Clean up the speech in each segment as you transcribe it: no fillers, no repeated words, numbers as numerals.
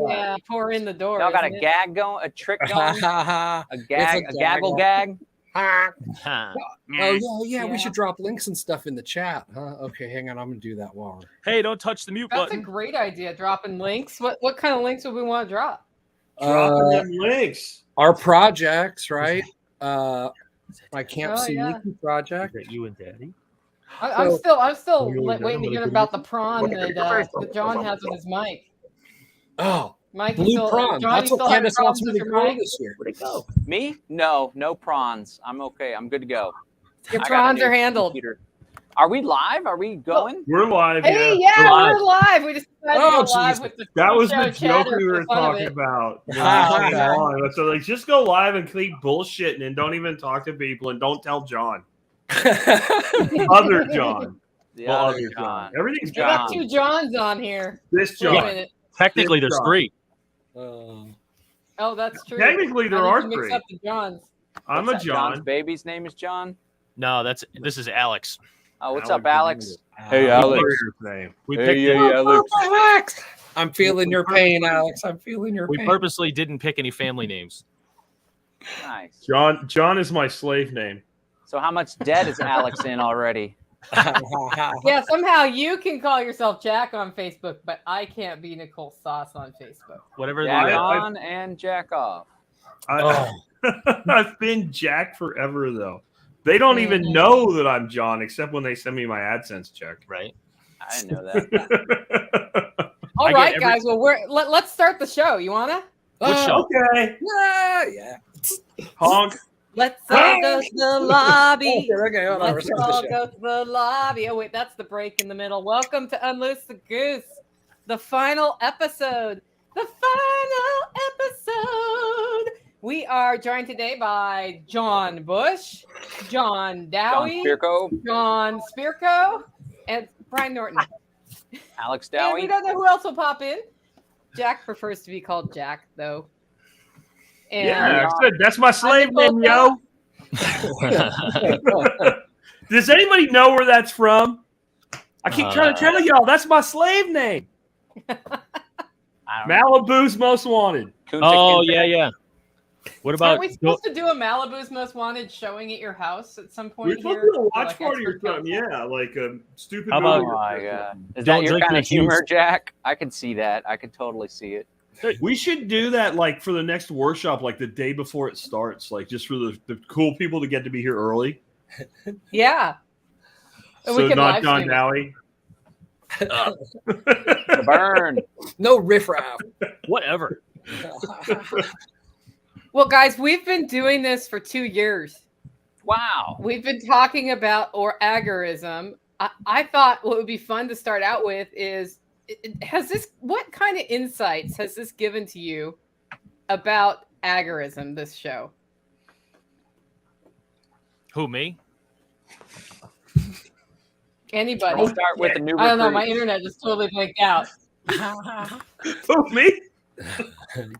Yeah, pour in the door. Y'all got a isn't it? gag going, a trick going, a gaggle gag. Oh Yeah. yeah, we should drop links and stuff in the chat, huh? Okay, hang on, I'm gonna do that while. Hey, don't touch the mute That's button. a great idea. Dropping links. What kind of links would we want to drop? Dropping them links. Our projects, right? My Camp Oh, yeah. Suzuki project. Is that you and Daddy? I'm So- still waiting to hear about the prawn that John has with his mic. Oh, Mikey blue still, prawn. Johnny That's what still having Candace wants problems me with to your grow mic? this year. Where'd it go? Me? No prawns. I'm okay. I'm good to go. Your I got a prawns new are handled. computer. Are we live? Are we going? We're live. Hey, yeah. yeah, We're we're live. We just decided to Oh, go live geez. with the That was the show joke chatter we for were fun of talking it. about. when we Ah, came on. So like, just go live and keep bullshitting and don't even talk to people and don't tell John. Other John. The Well, other other John. Everything's We got John. two Johns on here. This Wait a John. minute. Technically, there's John. 3. Oh, that's true. Technically, there I need are to mix 3. up the Johns. I'm What's a that, John's John. baby's name is John. No, this is Alex. Oh, what's Alex up, Alex? Hey, Alex. Name. We Hey, picked. hey, Alex. Alex. I'm feeling your pain, Alex. I'm feeling your We pain. purposely didn't pick any family names. Nice. John is my slave name. So how much debt is Alex in already? Yeah, somehow you can call yourself Jack on Facebook, but I can't be Nicole Sauce on Facebook. Whatever. Jack the, on and jack off. I've been Jack forever, though. They don't even know that I'm John, except when they send me my AdSense check. right. I didn't know that. All I right, get guys. Well, let's start the show. You wanna? What show? Okay. Yeah. Honk. Let's all go to the lobby. Okay, hold on. Let's Restart the all show. go to the lobby. Oh wait, that's the break in the middle. Welcome to Unloose the Goose, the final episode. The final episode. We are joined today by John Bush, John John Dowie, Spirko, John Spirko, and Brian Norton. Alex And we Dowie. don't know who else will pop in. Jack prefers to be called Jack, though. And Yeah, I said that's my slave name, yo. Does anybody know where that's from? I keep trying to tell y'all that's my slave name. I don't know. Malibu's Most Wanted. Kunta Oh Kinte. yeah. What Aren't about? we supposed to do a Malibu's Most Wanted showing at your house at some point We're supposed here? to do a For, watch like, party or expert something. counsel? Yeah, like a stupid How about- movie. Oh or my something. god. Is Don't that your drink kind the of humor, juice. Jack? I could see that. I could totally see it. We should do that like for the next workshop, like the day before it starts, like just for the cool people to get to be here early. Yeah. And So we can not live John stream it. Dowie. The burn. No riffraff. Whatever. Well, guys, we've been doing this for 2 years. Wow. We've been talking about agorism. I thought what would be fun to start out with is what kind of insights has this given to you about agorism, this show? Who, me? Anybody? We'll start with the new I don't know. My recruits. internet just totally blanked out. Oh, me?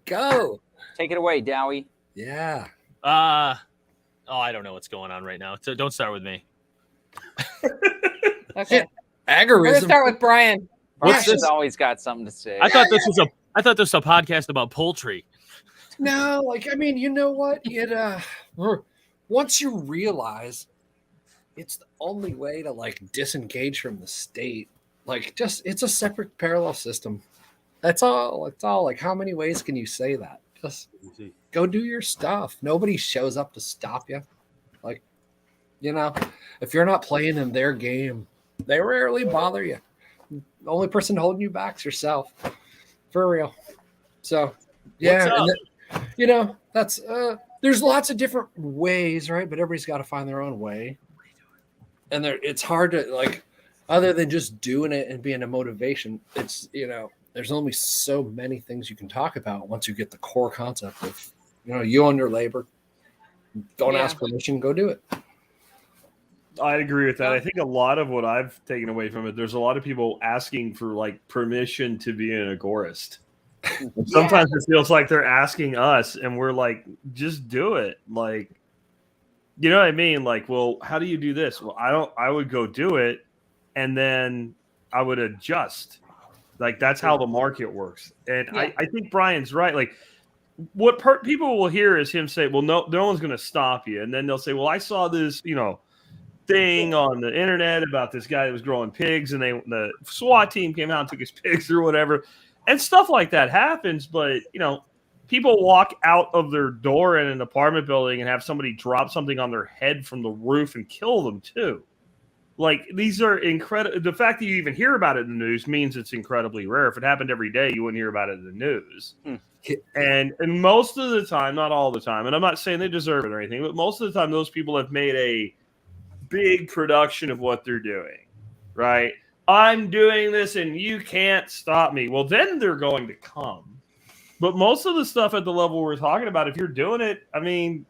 Go. Take it away, Dowie. Yeah. Oh, I don't know what's going on right now. So don't start with me. Okay. We're gonna Agorism. start with Brian. What's Brian's this? always got something to say. I thought this was a podcast about poultry. No, like I mean, you know what? Once you realize it's the only way to like disengage from the state, like just it's a separate parallel system. That's all. It's all. Like how many ways can you say that? Just go do your stuff. Nobody shows up to stop you. Like, you know, if you're not playing in their game, they rarely bother you. The only person holding you back is yourself. For real. So yeah. What's up? And you know, that's there's lots of different ways, right? But everybody's got to find their own way. And it's hard to like, other than just doing it and being a motivation, it's, you know, there's only so many things you can talk about once you get the core concept of, you know, you own your labor. Don't Yeah. ask permission, go do it. I agree with that. I think a lot of what I've taken away from it, there's a lot of people asking for like permission to be an agorist. Sometimes it feels like they're asking us and we're like, just do it. Like, you know what I mean? Like, well, how do you do this? Well, I would go do it and then I would adjust. Like that's how the market works. And I think Brian's right. Like what people will hear is him say, well, no one's going to stop you. And then they'll say, well, I saw this, thing on the internet about this guy that was growing pigs, and the SWAT team came out and took his pigs or whatever. And stuff like that happens. But, people walk out of their door in an apartment building and have somebody drop something on their head from the roof and kill them too. Like, these are incredible. The fact that you even hear about it in the news means it's incredibly rare. If it happened every day, you wouldn't hear about it in the news. And most of the time, not all the time, and I'm not saying they deserve it or anything, but most of the time, those people have made a big production of what they're doing, right? I'm doing this and you can't stop me. Well, then they're going to come. But most of the stuff at the level we're talking about, if you're doing it, I mean,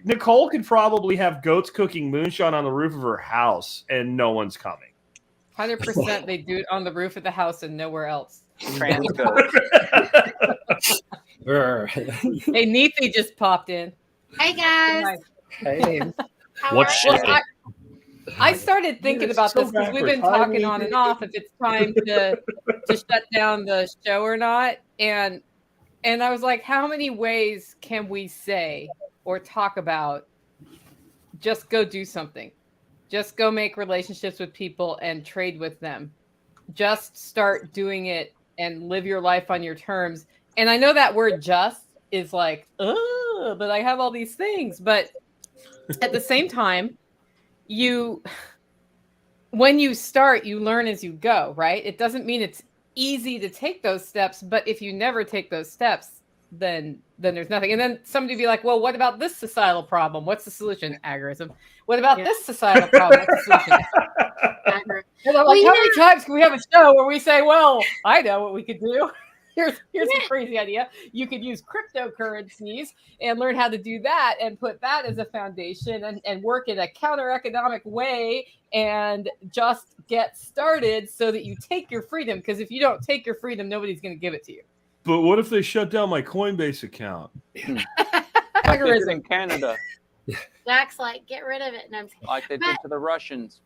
Nicole could probably have goats cooking moonshine on the roof of her house and no one's coming. 100% they do it on the roof of the house and nowhere else. Trans goats. Hey, Neethi just popped in. Hey guys. Hey. How are you? I started thinking about this because we've been talking on and off if it's time to shut down the show or not. And I was like, how many ways can we say or talk about just go do something? Just go make relationships with people and trade with them. Just start doing it and live your life on your terms. And I know that word just is like, oh, but I have all these things. But at the same time, when you start, you learn as you go, right? It doesn't mean it's easy to take those steps, but if you never take those steps, then there's nothing. And then somebody be like, well, what about this societal problem? What's the solution? Agorism. What about this societal problem? What's the solution? And I'm like, how many times can we have a show where we say, well, I know what we could do. Here's a crazy idea. You could use cryptocurrencies and learn how to do that and put that as a foundation and work in a counter economic way and just get started so that you take your freedom. Because if you don't take your freedom, nobody's going to give it to you. But what if they shut down my Coinbase account? Like they did in Canada. Jack's like, get rid of it. And I'm Like they did to the Russians.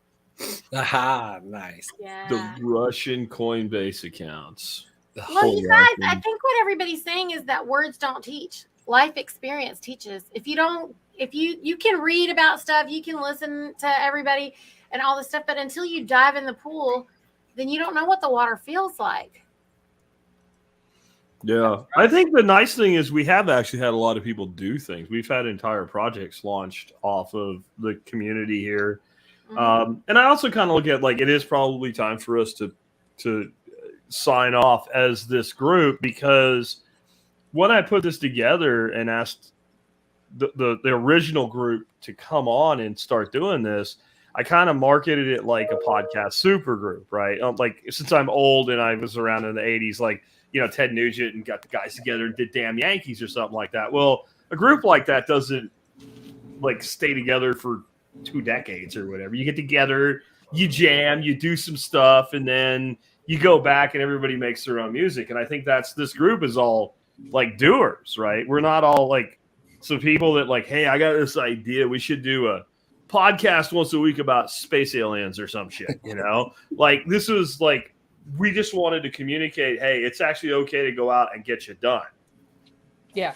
Aha, nice. yeah. The Russian Coinbase accounts. Well, you guys, I think what everybody's saying is that words don't teach. Life experience teaches. If you can read about stuff, you can listen to everybody and all this stuff, but until you dive in the pool, then you don't know what the water feels like. Yeah. I think the nice thing is we have actually had a lot of people do things. We've had entire projects launched off of the community here. Mm-hmm. And I also kind of look at like it is probably time for us to sign off as this group, because when I put this together and asked the original group to come on and start doing this, I kind of marketed it like a podcast super group, right? Like since I'm old and I was around in the 80s, like, Ted Nugent and got the guys together and did Damn Yankees or something like that. Well, a group like that doesn't like stay together for 2 decades or whatever. You get together, you jam, you do some stuff, and then you go back and everybody makes their own music. And I think this group is all like doers, right? We're not all like some people that like, hey, I got this idea. We should do a podcast once a week about space aliens or some shit, Like this was like, we just wanted to communicate, hey, it's actually okay to go out and get you done. Yeah.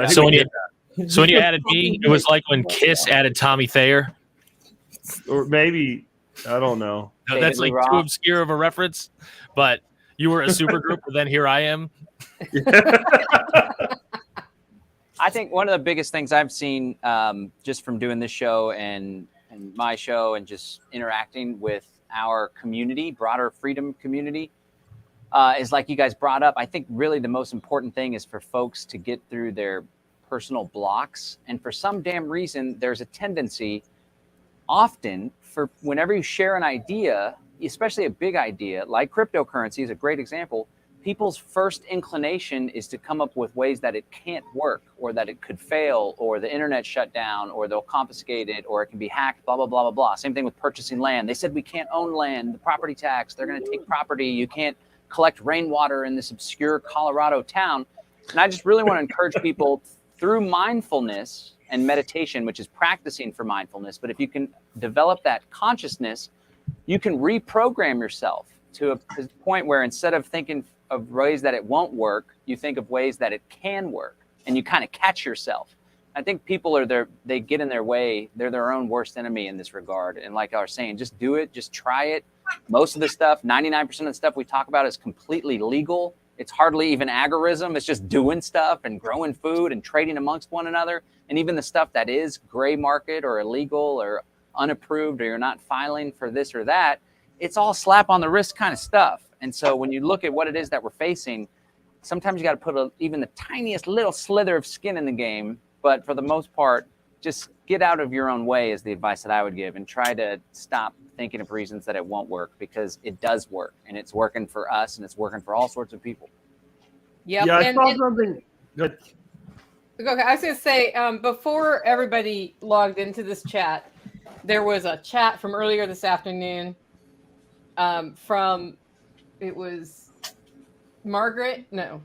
So when you added me, it was like when Kiss added Tommy Thayer. Or maybe, I don't know. No, that's like too obscure of a reference, but you were a super group, and then here I am. I think one of the biggest things I've seen just from doing this show and my show and just interacting with our community, broader freedom community, is like you guys brought up. I think really the most important thing is for folks to get through their personal blocks. And for some damn reason, there's a tendency often for whenever you share an idea, especially a big idea like cryptocurrency is a great example, people's first inclination is to come up with ways that it can't work or that it could fail or the internet shut down or they'll confiscate it or it can be hacked, blah, blah, blah, blah, blah. Same thing with purchasing land. They said we can't own land, the property tax, they're going to take property. You can't collect rainwater in this obscure Colorado town. And I just really want to encourage people through mindfulness and meditation, which is practicing for mindfulness. But if you can develop that consciousness, you can reprogram yourself to a point where instead of thinking of ways that it won't work, you think of ways that it can work, and you kind of catch yourself. I think people they get in their way. They're their own worst enemy in this regard. And like I was saying, just do it, just try it. Most of the stuff, 99% of the stuff we talk about is completely legal. It's hardly even agorism. It's just doing stuff and growing food and trading amongst one another. And even the stuff that is gray market or illegal or unapproved, or you're not filing for this or that, it's all slap on the wrist kind of stuff. And so when you look at what it is that we're facing, sometimes you got to put even the tiniest little slither of skin in the game. But for the most part, just get out of your own way is the advice that I would give, and try to stop thinking of reasons that it won't work, because it does work, and it's working for us, and it's working for all sorts of people. Yep. Yeah, I saw something. Good. Okay, I was going to say, before everybody logged into this chat, there was a chat from earlier this afternoon it was Margaret. No,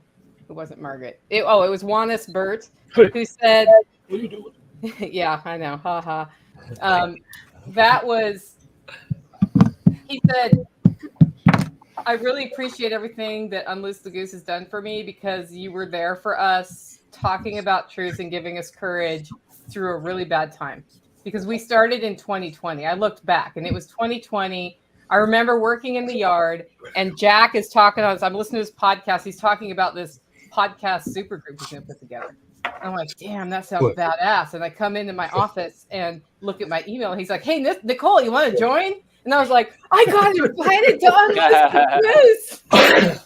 it wasn't Margaret. It was Juanis Burt, who said, What are you doing? yeah, I know. Ha ha. He said, I really appreciate everything that Unloose the Goose has done for me, because you were there for us, talking about truth and giving us courage through a really bad time. Because we started in 2020. I looked back and it was 2020. I remember working in the yard, and Jack is talking on this. I'm listening to his podcast. He's talking about this podcast super group he's going to put together. I'm like, damn, that sounds badass. And I come into my office and look at my email. And he's like, hey, Nicole, you want to join? And I was like, I got invited to Unloose the Goose.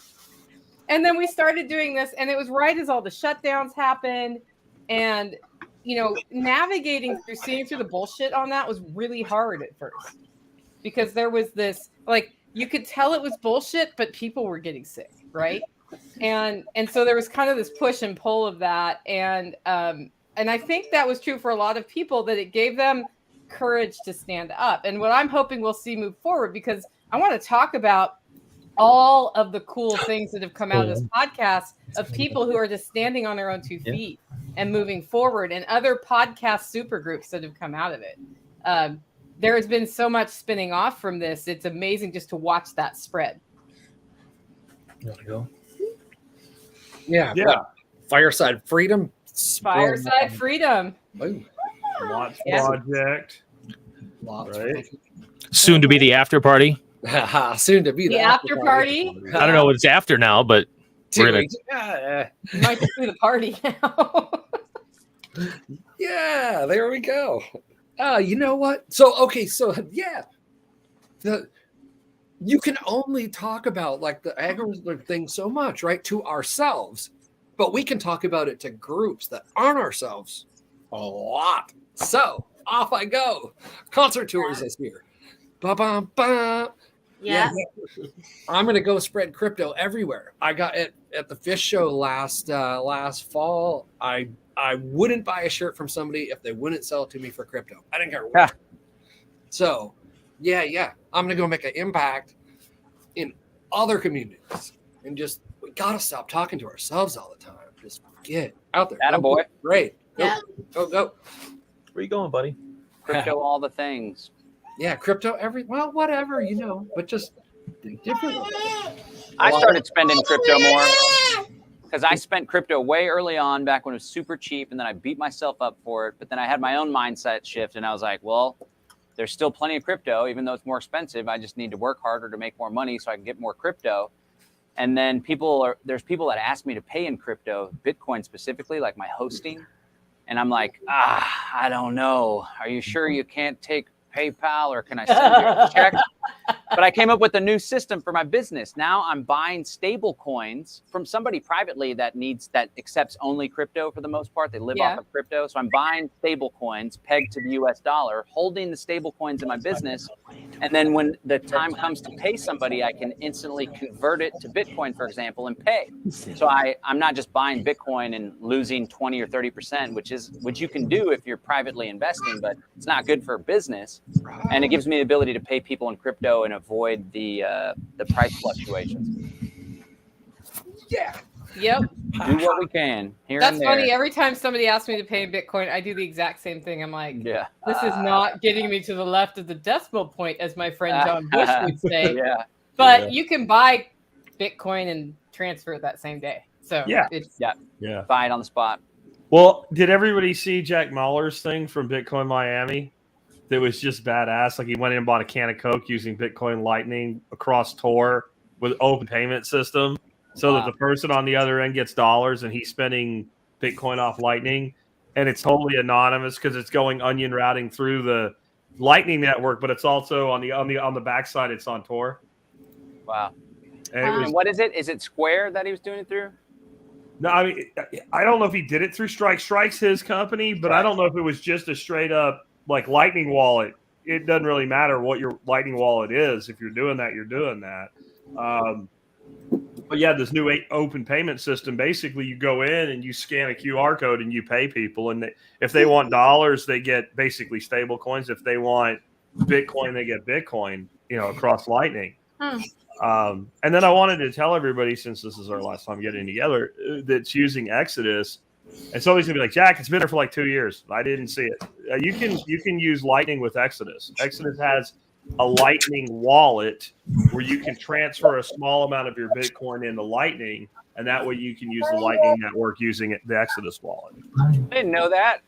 And then we started doing this, and it was right as all the shutdowns happened. And, navigating through, seeing through the bullshit on that was really hard at first. Because there was this, you could tell it was bullshit, but people were getting sick, right? And so there was kind of this push and pull of that. And I think that was true for a lot of people, that it gave them courage to stand up. And what I'm hoping we'll see move forward, because I want to talk about all of the cool things that have come out of this podcast, of people who are just standing on their own 2 feet and moving forward, and other podcast super groups that have come out of it. There has been so much spinning off from this. It's amazing just to watch that spread. You want to go? Yeah. Fireside Freedom. Fireside Freedom. Boom. Lots Yeah. Project. Lots. Right. Soon to be the after party. Soon to be The after party. I don't know what it's after now, but we're gonna. You might just do the party now. Yeah, there we go. You know what? So you can only talk about the agorism thing so much, right? To ourselves, but we can talk about it to groups that aren't ourselves a lot. So off I go. Concert tours this year. Ba-bum-bum. Yeah. I'm gonna go spread crypto everywhere. I got it at the fish show last fall. I wouldn't buy a shirt from somebody if they wouldn't sell it to me for crypto. I didn't care what. So, yeah. I'm going to go make an impact in other communities. And we got to stop talking to ourselves all the time. Just get out there. Attaboy. Great. Yeah. Go. Where you going, buddy? Crypto, all the things. Yeah, crypto, whatever, but just think differently. I started spending crypto more because I spent crypto way early on, back when it was super cheap, and then I beat myself up for it. But then I had my own mindset shift, and I was like, well, there's still plenty of crypto, even though it's more expensive. I just need to work harder to make more money so I can get more crypto. And then there's people that ask me to pay in crypto, Bitcoin specifically, like my hosting. And I'm like, I don't know. Are you sure you can't take PayPal, or can I send you a check? But I came up with a new system for my business. Now I'm buying stable coins from somebody privately that accepts only crypto for the most part. They live off of crypto. So I'm buying stable coins pegged to the US dollar, holding the stable coins in my business. And then when the time comes to pay somebody, I can instantly convert it to Bitcoin, for example, and pay. So I'm not just buying Bitcoin and losing 20 or 30%, which you can do if you're privately investing, but it's not good for business. And it gives me the ability to pay people in crypto and avoid the price fluctuations. Yeah. Yep. Do what we can here That's and there. funny. Every time somebody asks me to pay in Bitcoin, I do the exact same thing. I'm like, Yeah. this is not getting me to the left of the decimal point, as my friend John Bush would say. Yeah. But you can buy Bitcoin and transfer it that same day. So it's buy it on the spot. Well, did everybody see Jack Mahler's thing from Bitcoin Miami? That was just badass. Like he went in and bought a can of Coke using Bitcoin Lightning across Tor with open payment system, so that the person on the other end gets dollars and he's spending Bitcoin off Lightning, and it's totally anonymous because it's going onion routing through the Lightning network, but it's also on the backside. It's on Tor. Wow. And what is it? Is it Square that he was doing it through? No, I mean, I don't know if he did it through Strike. Strike's his company, but I don't know if it was just a straight up like Lightning wallet. It doesn't really matter what your Lightning wallet is. If you're doing that, you're doing that. But yeah, this new open payment system, basically you go in and you scan a QR code and you pay people. And if they want dollars, they get basically stable coins. If they want Bitcoin, they get Bitcoin, across Lightning. And then I wanted to tell everybody, since this is our last time getting together, that's using Exodus. And somebody's gonna be like, Jack, it's been there for like 2 years. I didn't see it. You can use Lightning with Exodus. Exodus has a Lightning wallet where you can transfer a small amount of your Bitcoin into Lightning, and that way you can use the Lightning network using the Exodus wallet. I didn't know that.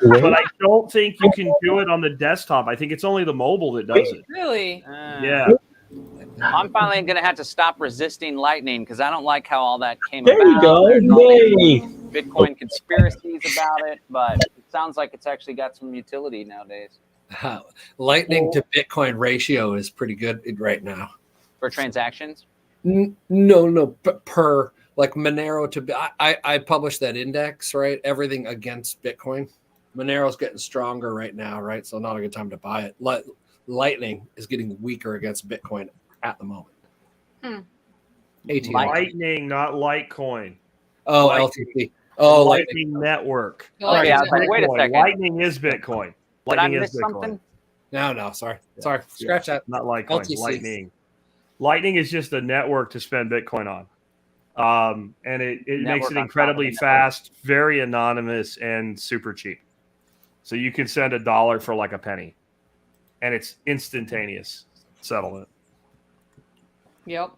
But I don't think you can do it on the desktop. I think it's only the mobile that does it. really Yeah. I'm finally going to have to stop resisting Lightning because I don't like how all that came There about. you go. There's all these Yay. Bitcoin conspiracies about it, but it sounds like it's actually got some utility nowadays Lightning to Bitcoin ratio is pretty good right now. for transactions. No, per like Monero to I published that index, right? Everything against Bitcoin. Monero's getting stronger right now, right? So not a good time to buy it. Lightning is getting weaker against Bitcoin at the moment. ATM. Lightning, not Litecoin. Oh, Lightning. LTC. Oh, Lightning Network. Oh, yeah, I was like, wait a second. Lightning is Bitcoin. Did I Lightning miss is Bitcoin. something? No, sorry. Scratch that. Not Litecoin. LTC. Lightning. Lightning is just a network to spend Bitcoin on. And it makes it incredibly fast, very anonymous, and super cheap. So you can send $1 for like a penny. And it's instantaneous settlement. Yep.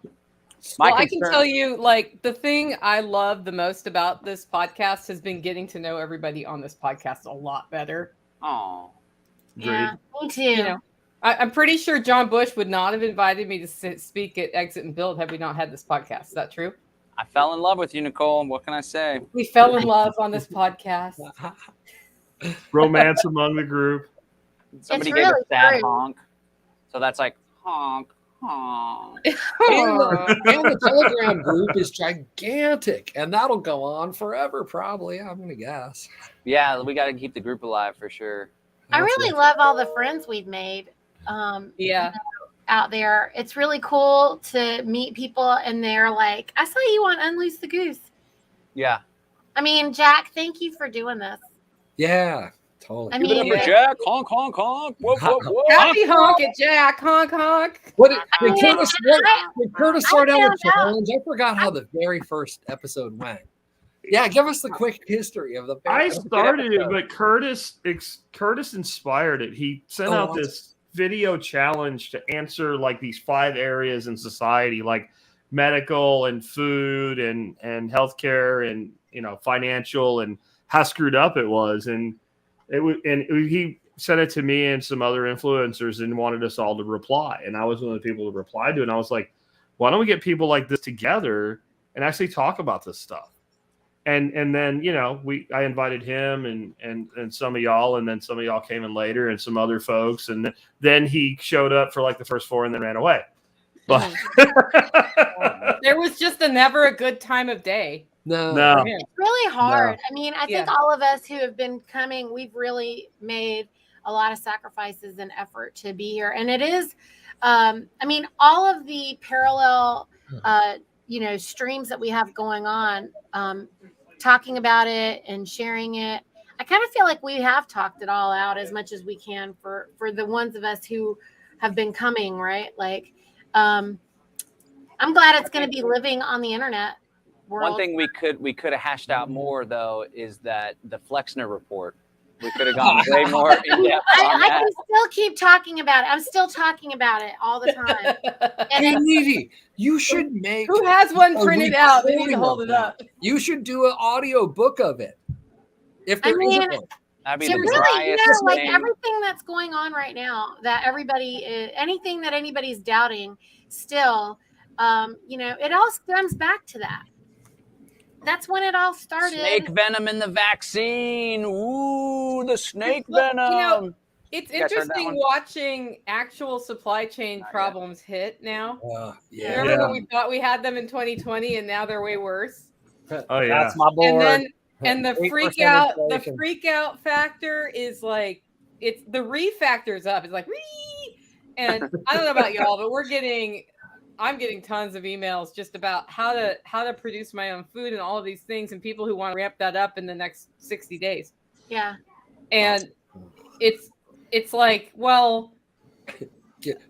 My Well, I can concern- tell you, like, the thing I love the most about this podcast has been getting to know everybody on this podcast a lot better. Oh, Yeah, me too. You know, I'm pretty sure John Bush would not have invited me to speak at Exit and Build had we not had this podcast. Is that true? I fell in love with you, Nicole. What can I say? We fell in love on this podcast. Romance among the group. Somebody It's gave really a sad true. honk. So that's like honk, honk. And the Telegram group is gigantic, and that'll go on forever, probably. I'm gonna guess. Yeah, we got to keep the group alive for sure. I really love all the friends we've made. Yeah. Out there, it's really cool to meet people, and they're like, "I saw you on Unloose the Goose." Yeah. I mean, Jack, thank you for doing this. Yeah, totally. I Give it up mean, for Jack. Honk, honk, honk. Whoop, whoop, whoop. Happy honk at Jack. Honk, honk. When mean, Curtis I started out found a challenge, I forgot how the very first episode went. Yeah, give us the quick history of the. I started it, but Curtis inspired it. He sent out this video challenge to answer like these 5 areas in society, like medical and food and healthcare and financial, and how screwed up it was. And he sent it to me and some other influencers and wanted us all to reply. And I was one of the people to reply to it. And I was like, why don't we get people like this together and actually talk about this stuff? And then, I invited him and some of y'all, and then some of y'all came in later and some other folks. And then he showed up for like the first 4 and then ran away. But There was just never a good time of day. No. it's really hard. I mean, I think Yeah. all of us who have been coming, we've really made a lot of sacrifices and effort to be here. And it is, I mean, all of the parallel, streams that we have going on, talking about it and sharing it. I kind of feel like we have talked it all out as much as we can for the ones of us who have been coming, right? Like, I'm glad it's going to be living on the internet world. One thing we could have hashed out more though is that the Flexner report. We could have gone way more in depth on I that. can still keep talking about it. I'm still talking about it all the time. And Hey, it's, Levy, you should make. Who has one a printed out? They need to recording hold of it that. up. You should do an audio book of it. If I there mean, isn't one. That'd be to the really, you driest know, like thing. everything that's going on right now, that everybody, anything that anybody's doubting, still, you know, it all stems back to that. That's when it all started. Snake venom in the vaccine. Ooh, the snake Well, venom. you know, it's You guys heard that interesting one? watching actual supply chain Not yet. problems hit now. Yeah. Remember when we thought we had them in 2020 and now they're way worse? Oh yeah. That's my board. And the 8% inflation. freak out factor is like it's the factor's up. It's like re, and I don't know about y'all, but I'm getting tons of emails just about how to produce my own food and all of these things, and people who want to ramp that up in the next 60 days. Yeah. And it's like, well,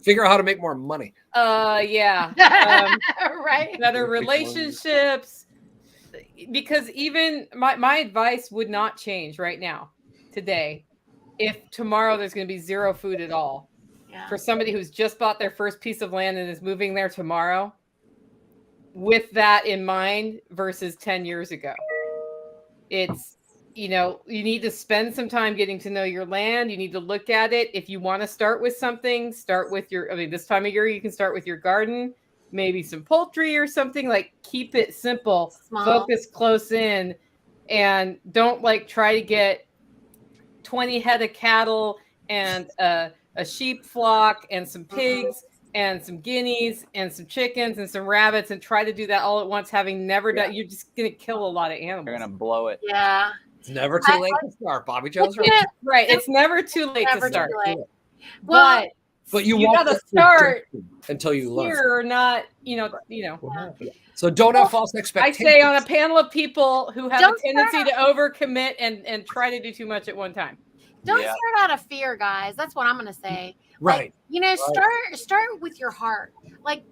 Figure out how to make more money. yeah, Right. better relationships, because even my advice would not change right now today if tomorrow there's going to be zero food at all. Yeah. For somebody who's just bought their first piece of land and is moving there tomorrow, with that in mind versus 10 years ago, it's, you know, you need to spend some time getting to know your land. You need to look at it. If you want to start with something, start with this time of year, you can start with your garden, maybe some poultry or something. Like, keep it simple, Small. focus close in, and don't like try to get 20 head of cattle and a sheep flock and some pigs and some guineas and some chickens and some rabbits and try to do that all at once, having never done. You're just going to kill a lot of animals. You're gonna blow it. Yeah. It's never too late to start. Bobby Joe's right. Yeah. Right. It's never too late Never to start. too late. Well, But you You won't gotta get start until you learn. here or not, you know. So don't have false I expectations. say on a panel of people who have Don't a tendency to overcommit and try to do too much at one time. don't Yeah. start out of fear, guys. That's what I'm gonna say. Right. Like, you know, start with your heart. Like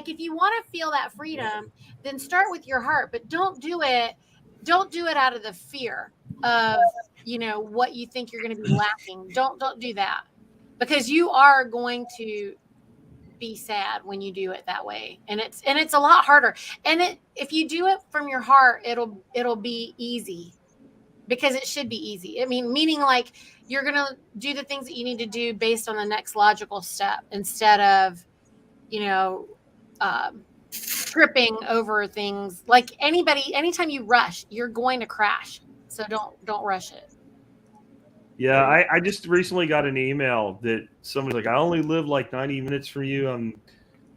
if you want to feel that freedom, then start with your heart, but don't do it out of the fear of, you know, what you think you're going to be lacking. Don't do that, because you are going to be sad when you do it that way, and it's a lot harder. And if you do it from your heart, it'll be easy, because it should be easy. I mean, meaning like you're going to do the things that you need to do based on the next logical step, instead of, you know, tripping over things. Like anytime you rush, you're going to crash. So don't rush it. Yeah, I just recently got an email that somebody's like, I only live like 90 minutes from you. I'm,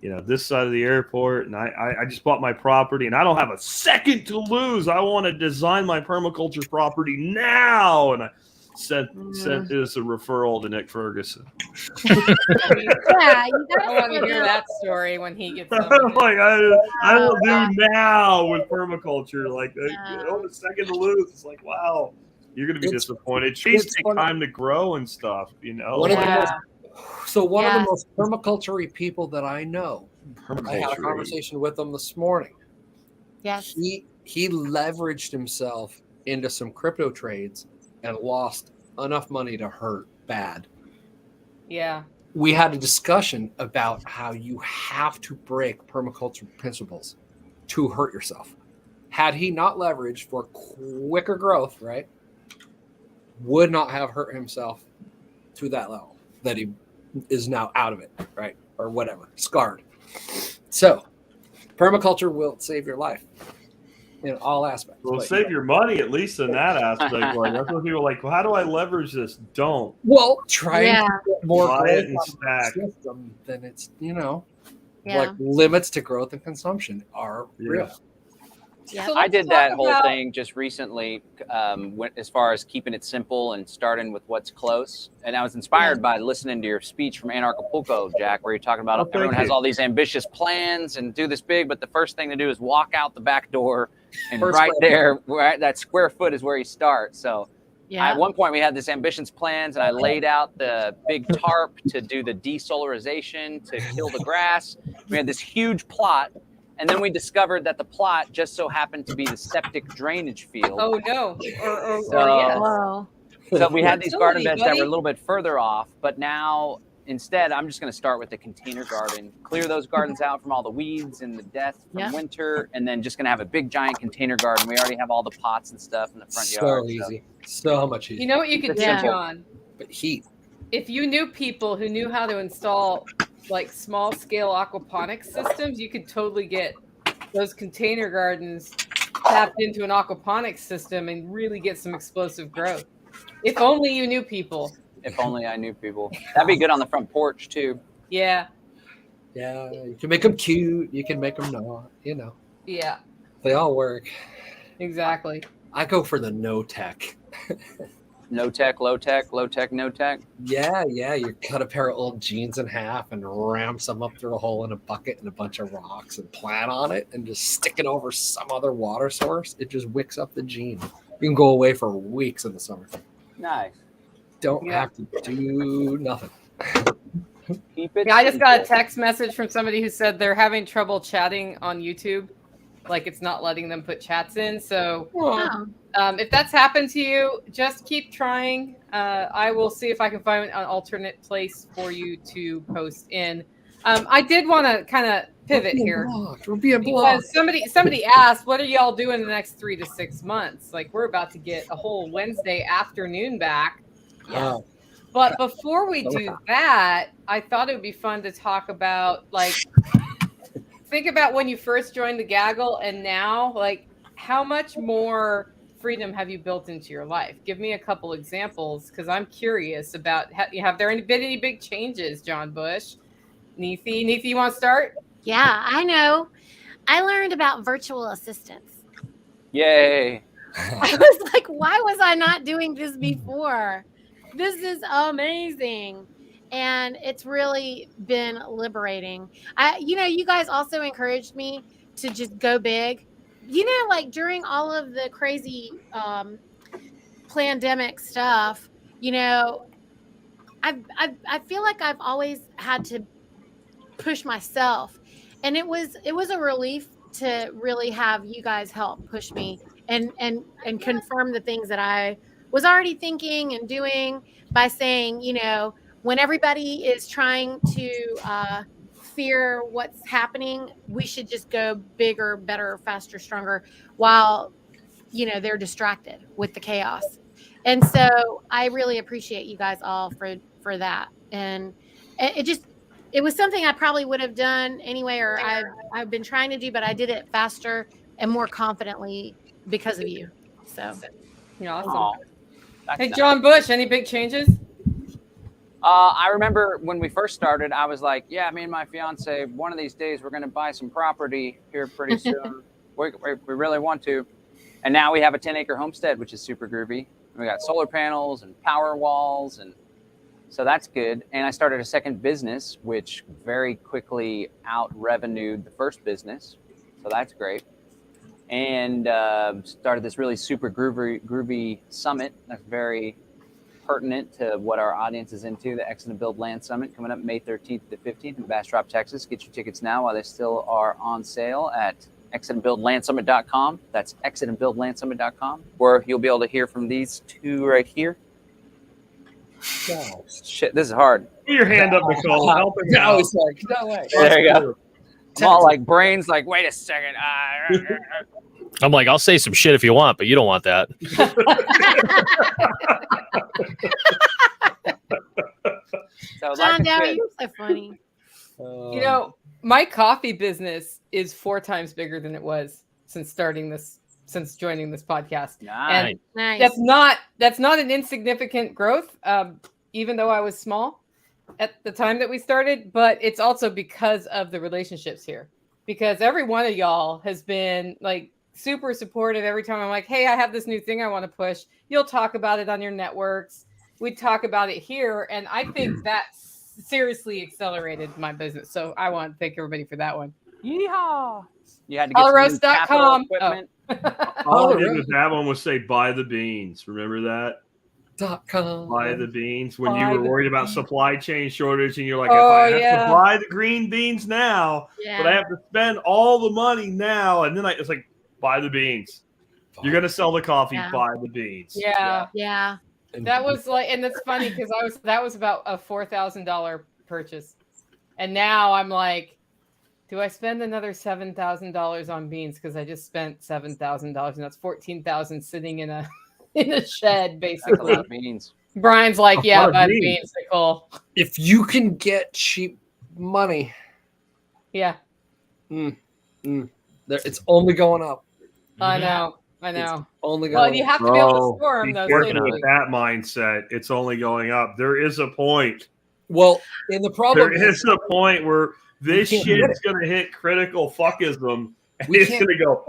you know, this side of the airport, and I just bought my property, and I don't have a second to lose. I want to design my permaculture property now. And I sent this a referral to Nick Ferguson. Yeah, you I want to hear that story when he gets up. Like I will do now with permaculture. Like I don't have a second to lose. It's like, wow, you're gonna be disappointed. Trees take time to grow and stuff, you know. One of the Yeah. one of the most permaculture people that I know, I had a Permaculture. conversation with him this morning. Yes. He leveraged himself into some crypto trades and lost enough money to hurt bad. Yeah. We had a discussion about how you have to break permaculture principles to hurt yourself. Had he not leveraged for quicker growth, right, would not have hurt himself to that level that he is now out of it, right, or whatever, scarred. So permaculture will save your life in all aspects. Well, But, save your money at least in that aspect. Like that's what people are like. Well, how do I leverage this? Don't. well, trying Yeah. to get more Buy growth it and out of the stack. system, then it's, you know, Yeah. like limits to growth and consumption are real. Yeah. So I let's did talk that whole about- thing just recently, as far as keeping it simple and starting with what's close. And I was inspired by listening to your speech from Anarchapulco, Jack, where you're talking about Oh, thank everyone has you. all these ambitious plans and do this big, but the first thing to do is walk out the back door, and First right square there, right, that square foot is where you start. So Yeah. at one point we had this ambitious plans, and I laid out the big tarp to do the desolarization, to kill the grass. We had this huge plot. And then we discovered that the plot just so happened to be the septic drainage field. Oh no. Or So- yes. Whoa. So we had these garden Facility, beds that were buddy. a little bit further off, but now instead I'm just going to start with the container garden, clear those gardens out from all the weeds and the death from Yep. winter, and then just going to have a big giant container garden. We already have all the pots and stuff in the front So yard. easy. So much easier. You know what you could do, Yeah. John? But heat. If you knew people who knew how to install like small scale aquaponics systems, you could totally get those container gardens tapped into an aquaponics system and really get some explosive growth. If only you knew people. If only I knew people. That'd be good on the front porch too. Yeah. Yeah, you can make them cute. You can make them not. You know, Yeah. they all work. Exactly. I go for the no tech. No tech, low tech, low tech, no tech. Yeah. You cut a pair of old jeans in half and ram some up through a hole in a bucket and a bunch of rocks and plant on it and just stick it over some other water source. It just wicks up the gene. You can go away for weeks in the summer. Nice. Don't Yeah. have to do nothing. Keep it. Yeah, I just got a simple. text message from somebody who said they're having trouble chatting on YouTube. Like it's not letting them put chats in. So Oh, if that's happened to you, just keep trying. I will see if I can find an alternate place for you to post in. I did want to kind of pivot here We're being blocked. because somebody asked, "What are y'all doing in the next 3 to 6 months?" Like we're about to get a whole Wednesday afternoon back. yeah. But before we do that, I thought it would be fun to talk about like think about when you first joined the Gaggle and now, like how much more freedom have you built into your life? Give me a couple examples because I'm curious about have there been any big changes, John Bush? Neethi, you want to start? Yeah, I know. I learned about virtual assistants. Yay. I was like, why was I not doing this before? This is amazing. And it's really been liberating. You guys also encouraged me to just go big. Like during all of the crazy pandemic stuff, I feel like I've always had to push myself. And it was a relief to really have you guys help push me and confirm the things that I was already thinking and doing by saying, when everybody is trying to fear what's happening, we should just go bigger, better, faster, stronger while, they're distracted with the chaos. And so I really appreciate you guys all for that. And it was something I probably would have done anyway, or I've been trying to do, but I did it faster and more confidently because of you. So Yeah, awesome. Aw, that's Hey, nice. John Bush, any big changes? I remember when we first started, I was like, yeah, me and my fiance, one of these days we're going to buy some property here pretty soon. we really want to. And now we have a 10-acre homestead, which is super groovy. We got solar panels and power walls. And so that's good. And I started a second business, which very quickly out-revenued the first business. So that's great. And started this really super groovy summit that's very pertinent to what our audience is into, the Exit and Build Land Summit coming up May 13th to 15th in Bastrop, Texas. Get your tickets now while they still are on sale at exitandbuildlandsummit.com. That's exitandbuildlandsummit.com, where you'll be able to hear from these two right here. No. Shit, this is hard. Put your hand up, Nicole. Help him No, out. it's like, no way. There you go. I'm all like brains, like, wait a second. I'm like, I'll say some shit if you want, but you don't want that. So, John like I Dowie, said, you're so funny. My coffee business is 4 times bigger than it was since joining this podcast. nice. Nice. That's not an insignificant growth, even though I was small at the time that we started, but it's also because of the relationships here. Because every one of y'all has been like super supportive every time I'm like, hey, I have this new thing I want to push. You'll talk about it on your networks. We talk about it here. And I think that seriously accelerated my business. So I want to thank everybody for that one. Yeehaw. You had to get some new capital Allroast.com. equipment. All I did with that one was say, buy the beans. Remember that? .com. Buy the beans. When Buy you were the worried about beans. supply chain shortage and you're like, Oh, if I have yeah. to buy the green beans now, Yeah. but I have to spend all the money now. And then it's like, buy the beans. You're going to sell the coffee, Yeah. buy the beans. Yeah. Yeah. That was like, and it's funny because that was about a $4,000 purchase, and now I'm like, do I spend another $7,000 on beans because I just spent $7,000 and that's $14,000 sitting in a shed That's a basically. lot of beans. Brian's like, A yeah, lot of buy the beans. beans, Nicole. If you can get cheap money, Yeah, it's only going up. I know. Only Well, going you up. have to be able Oh, to store them be though. careful safely. with that mindset. It's only going up. There is a point. Well, and the problem There is a point where this can't get shit's going to hit critical fuckism, and We it's can't- going to go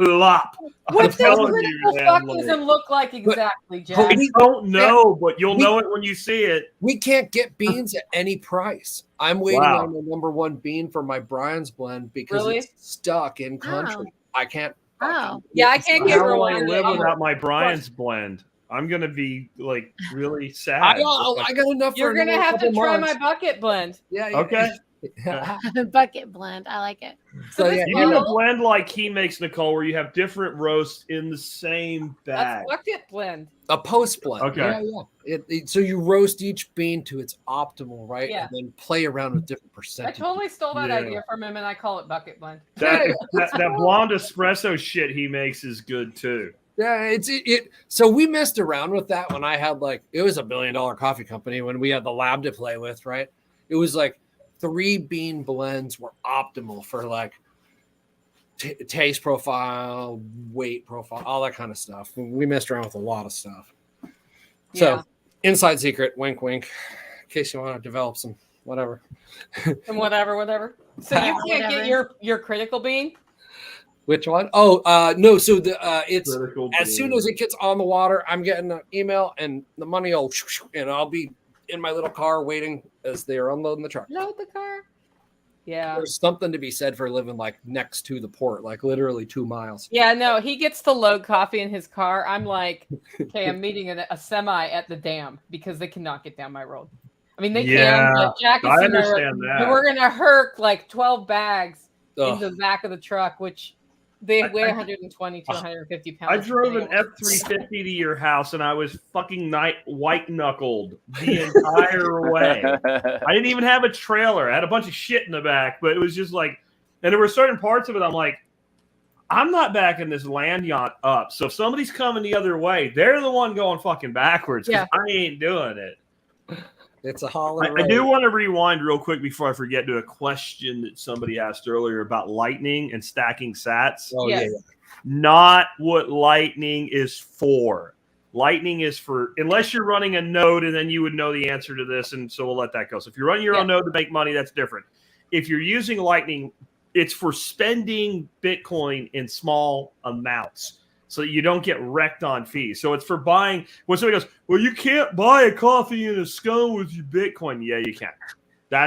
plop. What I'm does telling critical you, man, fuckism look like exactly, Jack? I don't know, but you'll we- know it when you see it. we can't get beans at any price. I'm waiting Wow. on the number one bean for my Brian's blend because Really? it's stuck in country. I can't. Oh. Yeah, I can't get How will I Rwanda live either. without my Brian's blend? I'm going to be like really sad. I got enough. You're for gonna another have to couple try months. my bucket blend. Yeah. Okay. Bucket blend. I like it. So So, this yeah, You need a bottle, blend like he makes, Nicole, where you have different roasts in the same bag. that's bucket blend. A post blend. Okay. Yeah. So you roast each bean to its optimal, right? Yeah. And then play around with different I percentages. totally stole that Yeah. idea from him, and I call it bucket blend. That blonde espresso shit he makes is good too. Yeah, it. So we messed around with that when I had it was $1 billion coffee company when we had the lab to play with, right? It was 3 bean blends were optimal for taste profile, weight profile, all that kind of stuff. We messed around with a lot of stuff. So Yeah. inside secret, wink, wink, in case you want to develop some whatever. And whatever. So you can't Whatever. get your critical bean. Which one? Oh, no. So it's Critical as soon as it gets on the water, I'm getting an email and the money will, and I'll be in my little car waiting as they are unloading the truck. Load the car. Yeah. There's something to be said for living next to the port, literally 2 miles. Yeah, no, he gets to load coffee in his car. I'm like, okay, I'm meeting a semi at the dam because they cannot get down my road. I mean, they Yeah, can, but Jack is I in there, understand that. and we're gonna herc 12 bags Ugh. into the back of the truck, which they weigh 120 to 150 pounds. I drove an depending on- F-350 to your house and I was fucking white knuckled the entire way. I didn't even have a trailer. I had a bunch of shit in the back, but it was just and there were certain parts of it I'm like, I'm not backing this land yacht up. So if somebody's coming the other way, they're the one going fucking backwards because Yeah. I ain't doing it. It's a holiday. I do want to rewind real quick before I forget to a question that somebody asked earlier about lightning and stacking sats. Oh, Yes. yeah. Not what lightning is for. Lightning is for, unless you're running a node and then you would know the answer to this. And so we'll let that go. So if you're running your own node to make money, that's different. If you're using lightning, it's for spending Bitcoin in small amounts so that you don't get wrecked on fees. So it's for buying. When somebody goes, well, you can't buy a coffee and a scone with your Bitcoin. Yeah, you can.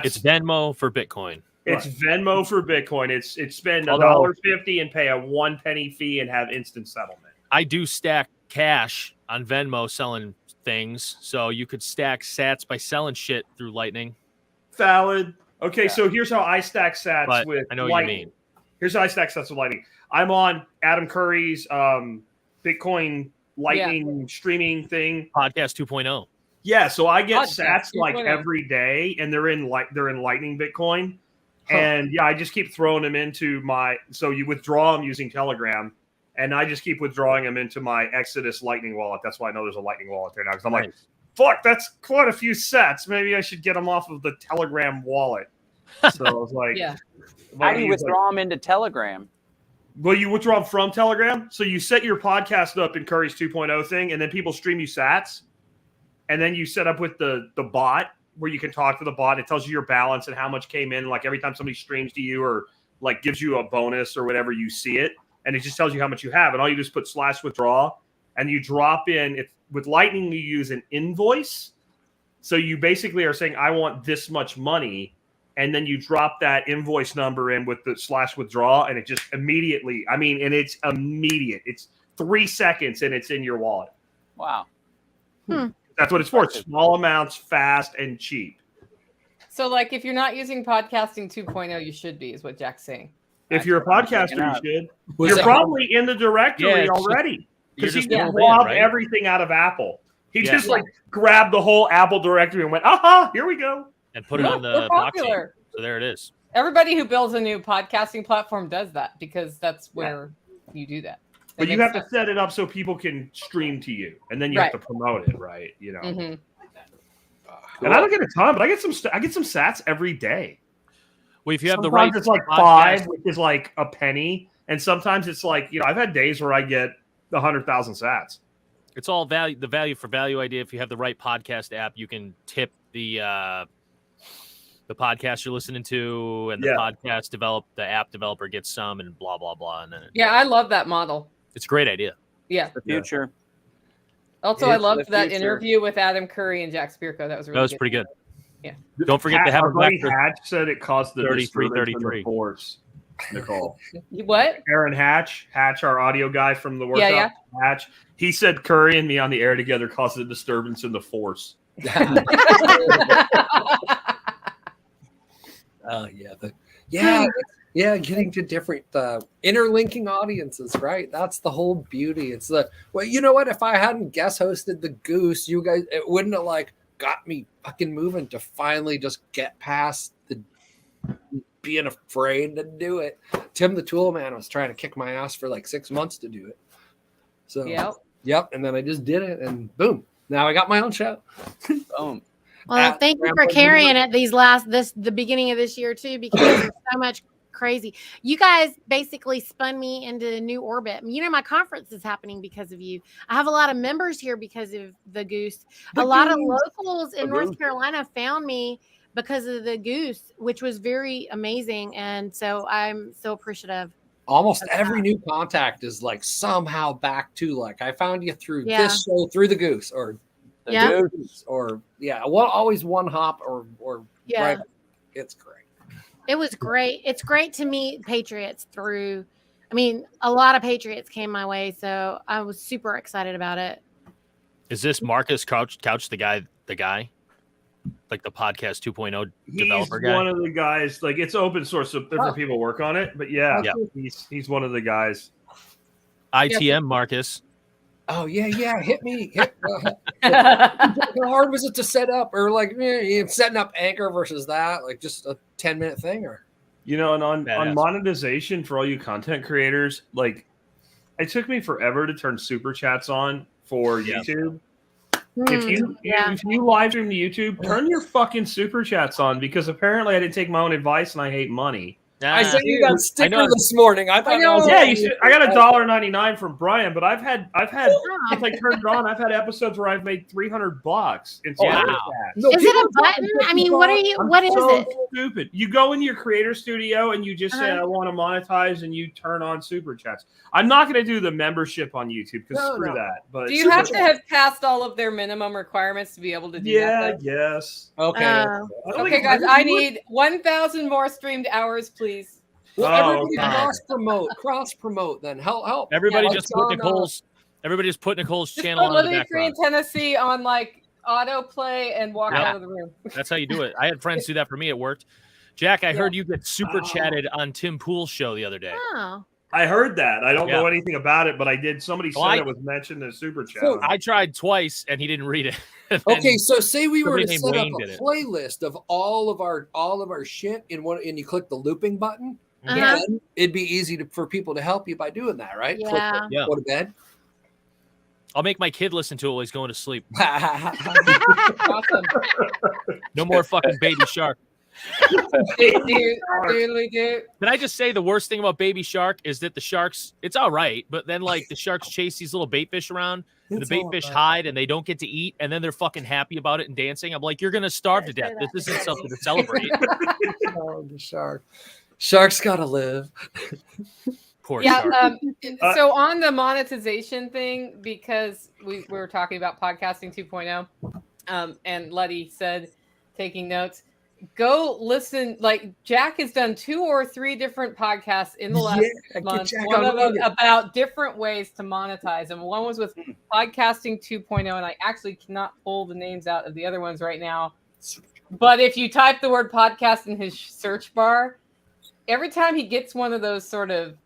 It's Venmo for Bitcoin. It's Venmo for Bitcoin. It's spend Although- $1.50 and pay a 1 penny fee and have instant settlement. I do stack cash on Venmo selling things, so you could stack sats by selling shit through Lightning. Valid. Okay, Yeah. so here's how I stack sats But with I know what you Lightning. mean. Here's how I stack sats with Lightning. I'm on Adam Curry's Bitcoin Lightning streaming thing. Podcast 2.0. Yeah, so I get Podcast, sats you're right. every day, and they're in Lightning Bitcoin. Huh. And yeah, I just keep throwing them into my. So you withdraw them using Telegram, and I just keep withdrawing them into my Exodus Lightning wallet. That's why I know there's a Lightning wallet there now. Because I'm like, Nice. fuck, that's quite a few sats. Maybe I should get them off of the Telegram wallet. So I was like, Yeah. How do you withdraw them into Telegram? Well, you withdraw them from Telegram. So you set your podcast up in Curry's 2.0 thing, and then people stream you sats. And then you set up with the bot where you can talk to the bot. It tells you your balance and how much came in. Like every time somebody streams to you or gives you a bonus or whatever, you see it. And it just tells you how much you have. And all you do is put /withdraw and you drop in. With Lightning, you use an invoice. So you basically are saying, I want this much money. And then you drop that invoice number in with the /withdraw. And it just immediately, and it's immediate. It's 3 seconds and it's in your wallet. Wow. That's what it's for. Small amounts, fast, and cheap. So, if you're not using podcasting 2.0, you should be, is what Jack's saying. If you're a podcaster, you should. Was You're that- probably in the directory Yeah, it's already. You're Because he just one band, robbed right? everything out of Apple. He just like grabbed the whole Apple directory and went, aha, here we go. And put it on the blockchain. So there it is. Everybody who builds a new podcasting platform does that because that's where you do that. But you have to set it up so people can stream to you, and then you have to promote it, right? You know. Mm-hmm. And I don't get a ton, but I get some sats every day. Well, if you have sometimes the right, it's like podcast, 5, which is like a penny, and sometimes it's like I've had days where I get 100,000 sats. It's all value. The value for value idea. If you have the right podcast app, you can tip the podcast you're listening to, and the app developer gets some, and blah blah blah. And then I love that model. It's a great idea. Yeah, The future. Also, I loved that interview with Adam Curry and Jack Spirko. That was pretty good. Yeah. Don't forget to have our buddy Hatch said it caused the 33. force. Nicole. What? Aaron Hatch, our audio guy from the workshop. Yeah. Hatch. He said Curry and me on the air together caused a disturbance in the force. Getting to different interlinking audiences, right? That's the whole beauty. It's you know what? If I hadn't guest hosted the Goose, you guys, it wouldn't have like got me fucking moving to finally just get past the being afraid to do it. Tim the Tool Man was trying to kick my ass for like 6 months to do it. So yep, and then I just did it, and boom, now I got my own show. Boom. Well, thank you for carrying it the beginning of this year too, because there's so much crazy. You guys basically spun me into a new orbit. You know, my conference is happening because of you. I have a lot of members here because of the Goose. A lot of locals in North Carolina found me because of the Goose, which was very amazing. And so I'm so appreciative. Almost every new contact is like somehow back to like, I found you through this show, through the Goose, or the Goose, or always one hop or right. It's great. It was great. It's great to meet patriots through. I mean, a lot of patriots came my way, so I was super excited about it. Is this Marcus Couch the guy, like the podcast 2.0 developer guy? He's one of the guys. Like, it's open source, so different people work on it. But he's one of the guys. ITM Marcus. Oh yeah, hit me. How hard was it to set up, or like setting up Anchor versus that, like just a 10-minute thing, or and on monetization for all you content creators, like it took me forever to turn super chats on for YouTube. If you live stream to YouTube, turn your fucking super chats on, because apparently I didn't take my own advice and I hate money. I sent you that sticker this morning. I thought I got $1.99 from Brian, but I've had since I turned it on, I've had episodes where I've made $300 in super chats. No, is it a button? I mean, what is it? Stupid. You go in your creator studio and you just say, I want to monetize, and you turn on super chats. I'm not going to do the membership on YouTube because screw that. But do you have to have passed all of their minimum requirements to be able to do that? Yes. Okay. Okay, guys, I need 1,000 more streamed hours, please. Well, everybody cross promote. Then help. Everybody just put Nicole's. Everybody just put Nicole's channel on the background. Free in Tennessee on like autoplay and walk out of the room. That's how you do it. I had friends do that for me. It worked. Jack, I heard you get super chatted on Tim Pool's show the other day. Oh. I heard that. I don't know anything about it, but I did. Somebody said it was mentioned in the super chat. So I tried twice, and he didn't read it. Okay, so say we were to set up a playlist of all of our shit in one, and you click the looping button. Uh-huh. Then it'd be easy for people to help you by doing that, right? Yeah. Go to bed. I'll make my kid listen to it while he's going to sleep. Awesome. No more fucking Baby Shark. Can I just say the worst thing about Baby Shark is that the sharks, it's all right, but then like the sharks chase these little bait fish around, and the bait fish hide, and they don't get to eat, and then they're fucking happy about it and dancing. I'm like, you're gonna starve to death. This isn't something to celebrate. Oh, the shark. Sharks gotta live. Poor shark. So on the monetization thing, because we were talking about podcasting 2.0, and Letty said, taking notes, go listen. Like Jack has done 2 or 3 different podcasts in the last month. One of them about different ways to monetize them. One was with podcasting 2.0, and I actually cannot pull the names out of the other ones right now. But if you type the word podcast in his search bar, every time he gets one of those sort of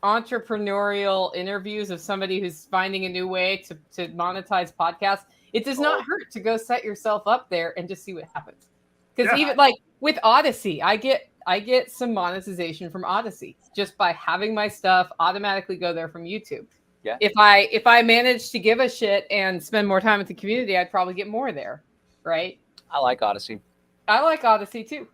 entrepreneurial interviews of somebody who's finding a new way to monetize podcasts, It does not hurt to go set yourself up there and just see what happens. Because Yeah. even like with Odyssey, I get some monetization from Odyssey just by having my stuff automatically go there from YouTube. Yeah. If I manage to give a shit and spend more time with the community, I'd probably get more there, right? I like Odyssey. I like Odyssey too.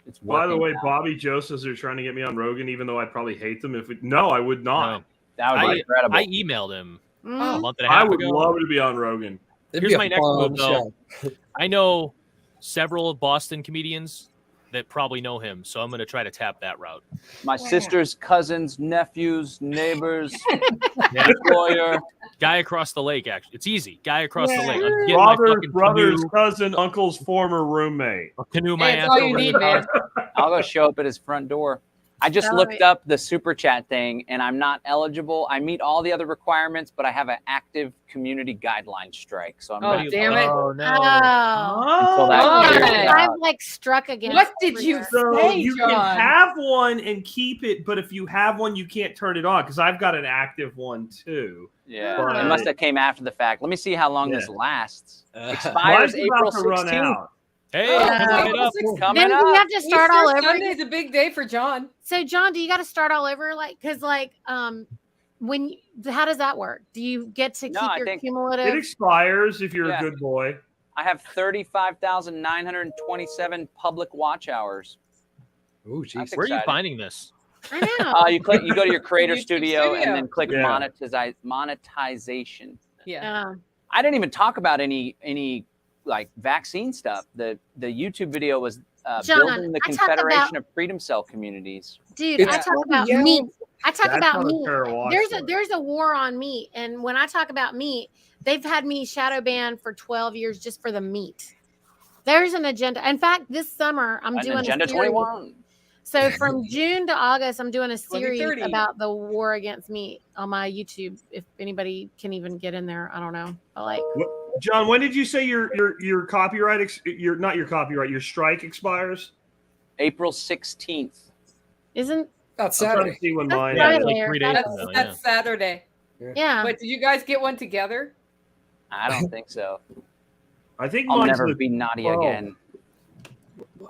It's By the working way, now. Bobby Joe says they're trying to get me on Rogan, even though I'd probably hate them. No, I would not. No. That would be incredible. I emailed him a Mm. month and a I half would ago. love to be on Rogan. It'd Here's be a my next fun move, though. show. I know several Boston comedians that probably know him, so I'm going to try to tap that route. My sister's cousins, nephews, neighbors, Yeah. employer. Guy across the lake, actually. It's easy. Guy across the lake. I'm getting Brother's my fucking cousin, uncle's former roommate. canoe my Hey, ass it's all you over need, the man. I'll go show up at his front door. I just Oh, looked up the super chat thing and I'm not eligible. I meet all the other requirements, but I have an active community guideline strike. So I'm Oh, not damn it. Oh, no. until that Oh, clears okay. out. I've like struck against. What did you So say, you John? can have one and keep it, but if you have one, you can't turn it on because I've got an active one too. Yeah, But- it must have came after the fact. Let me see how long Yeah. this lasts. Mine's Expires April about to run 16th. out. Hey, Oh, coming it up. Coming Then do you up. have to start all over? Sunday's a big day for John. So John, do you got to start all over? Like, because how does that work? Do you get to No, keep I your think- It cumulative? expires if you're Yeah. a good boy. I have 35,927 public watch hours. Ooh, That's jeez. Where are you exciting. finding this? I know. You go to your creator YouTube studio studio. and then click Yeah. monetization. Yeah. I didn't even talk about any like vaccine stuff. The YouTube video was John, building the I talk Confederation about- of Freedom Cell communities. Dude, It's I talk about yeah. meat. I talk That's about not a meat. fair watch for it. There's a war on meat, and when I talk about meat, they've had me shadow banned for 12 years just for the meat. There's an agenda. In fact, this summer I'm doing Agenda a series. 21. So from June to August, I'm doing a series 2030. about the war against meat on my YouTube. If anybody can even get in there, I don't know. But like, John, when did you say your copyright? Your not your copyright. Your strike expires. April 16th. isn't That's I'm trying Saturday. to see when That's mine. Friday. is. Like 3 days That's, from now, that's Saturday. yeah? Wait, did you guys get one together? I don't think so. I think I'll mine's never the be naughty 12. again.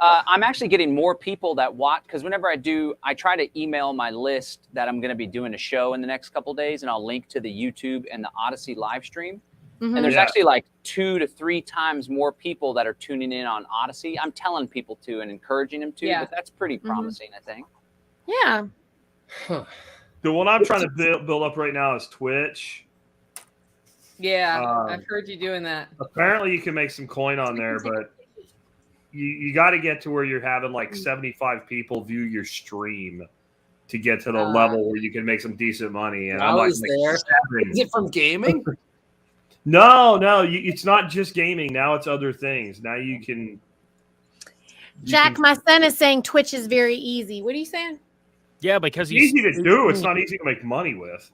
I'm actually getting more people that watch because whenever I try to email my list that I'm going to be doing a show in the next couple days, and I'll link to the YouTube and the Odyssey live stream. Mhm. And there's Yeah. actually like 2 to 3 times more people that are tuning in on Odyssey. I'm telling people to and encouraging them to, Yeah. but that's pretty promising, I think. yeah. Huh. The one I'm trying to build up right now is Twitch. Yeah, Um, I've heard you doing that. Apparently, you can make some coin on there, but you got to get to where you're having like 75 people view your stream to get to the level where you can make some decent money. And I'm I like, was there. 7. Is it from gaming? No, it's not just gaming. Now it's other things. Now you can. Jack, my son is saying Twitch is very easy. What are you saying? Yeah, because It's he's easy to do. It's not easy to make money with.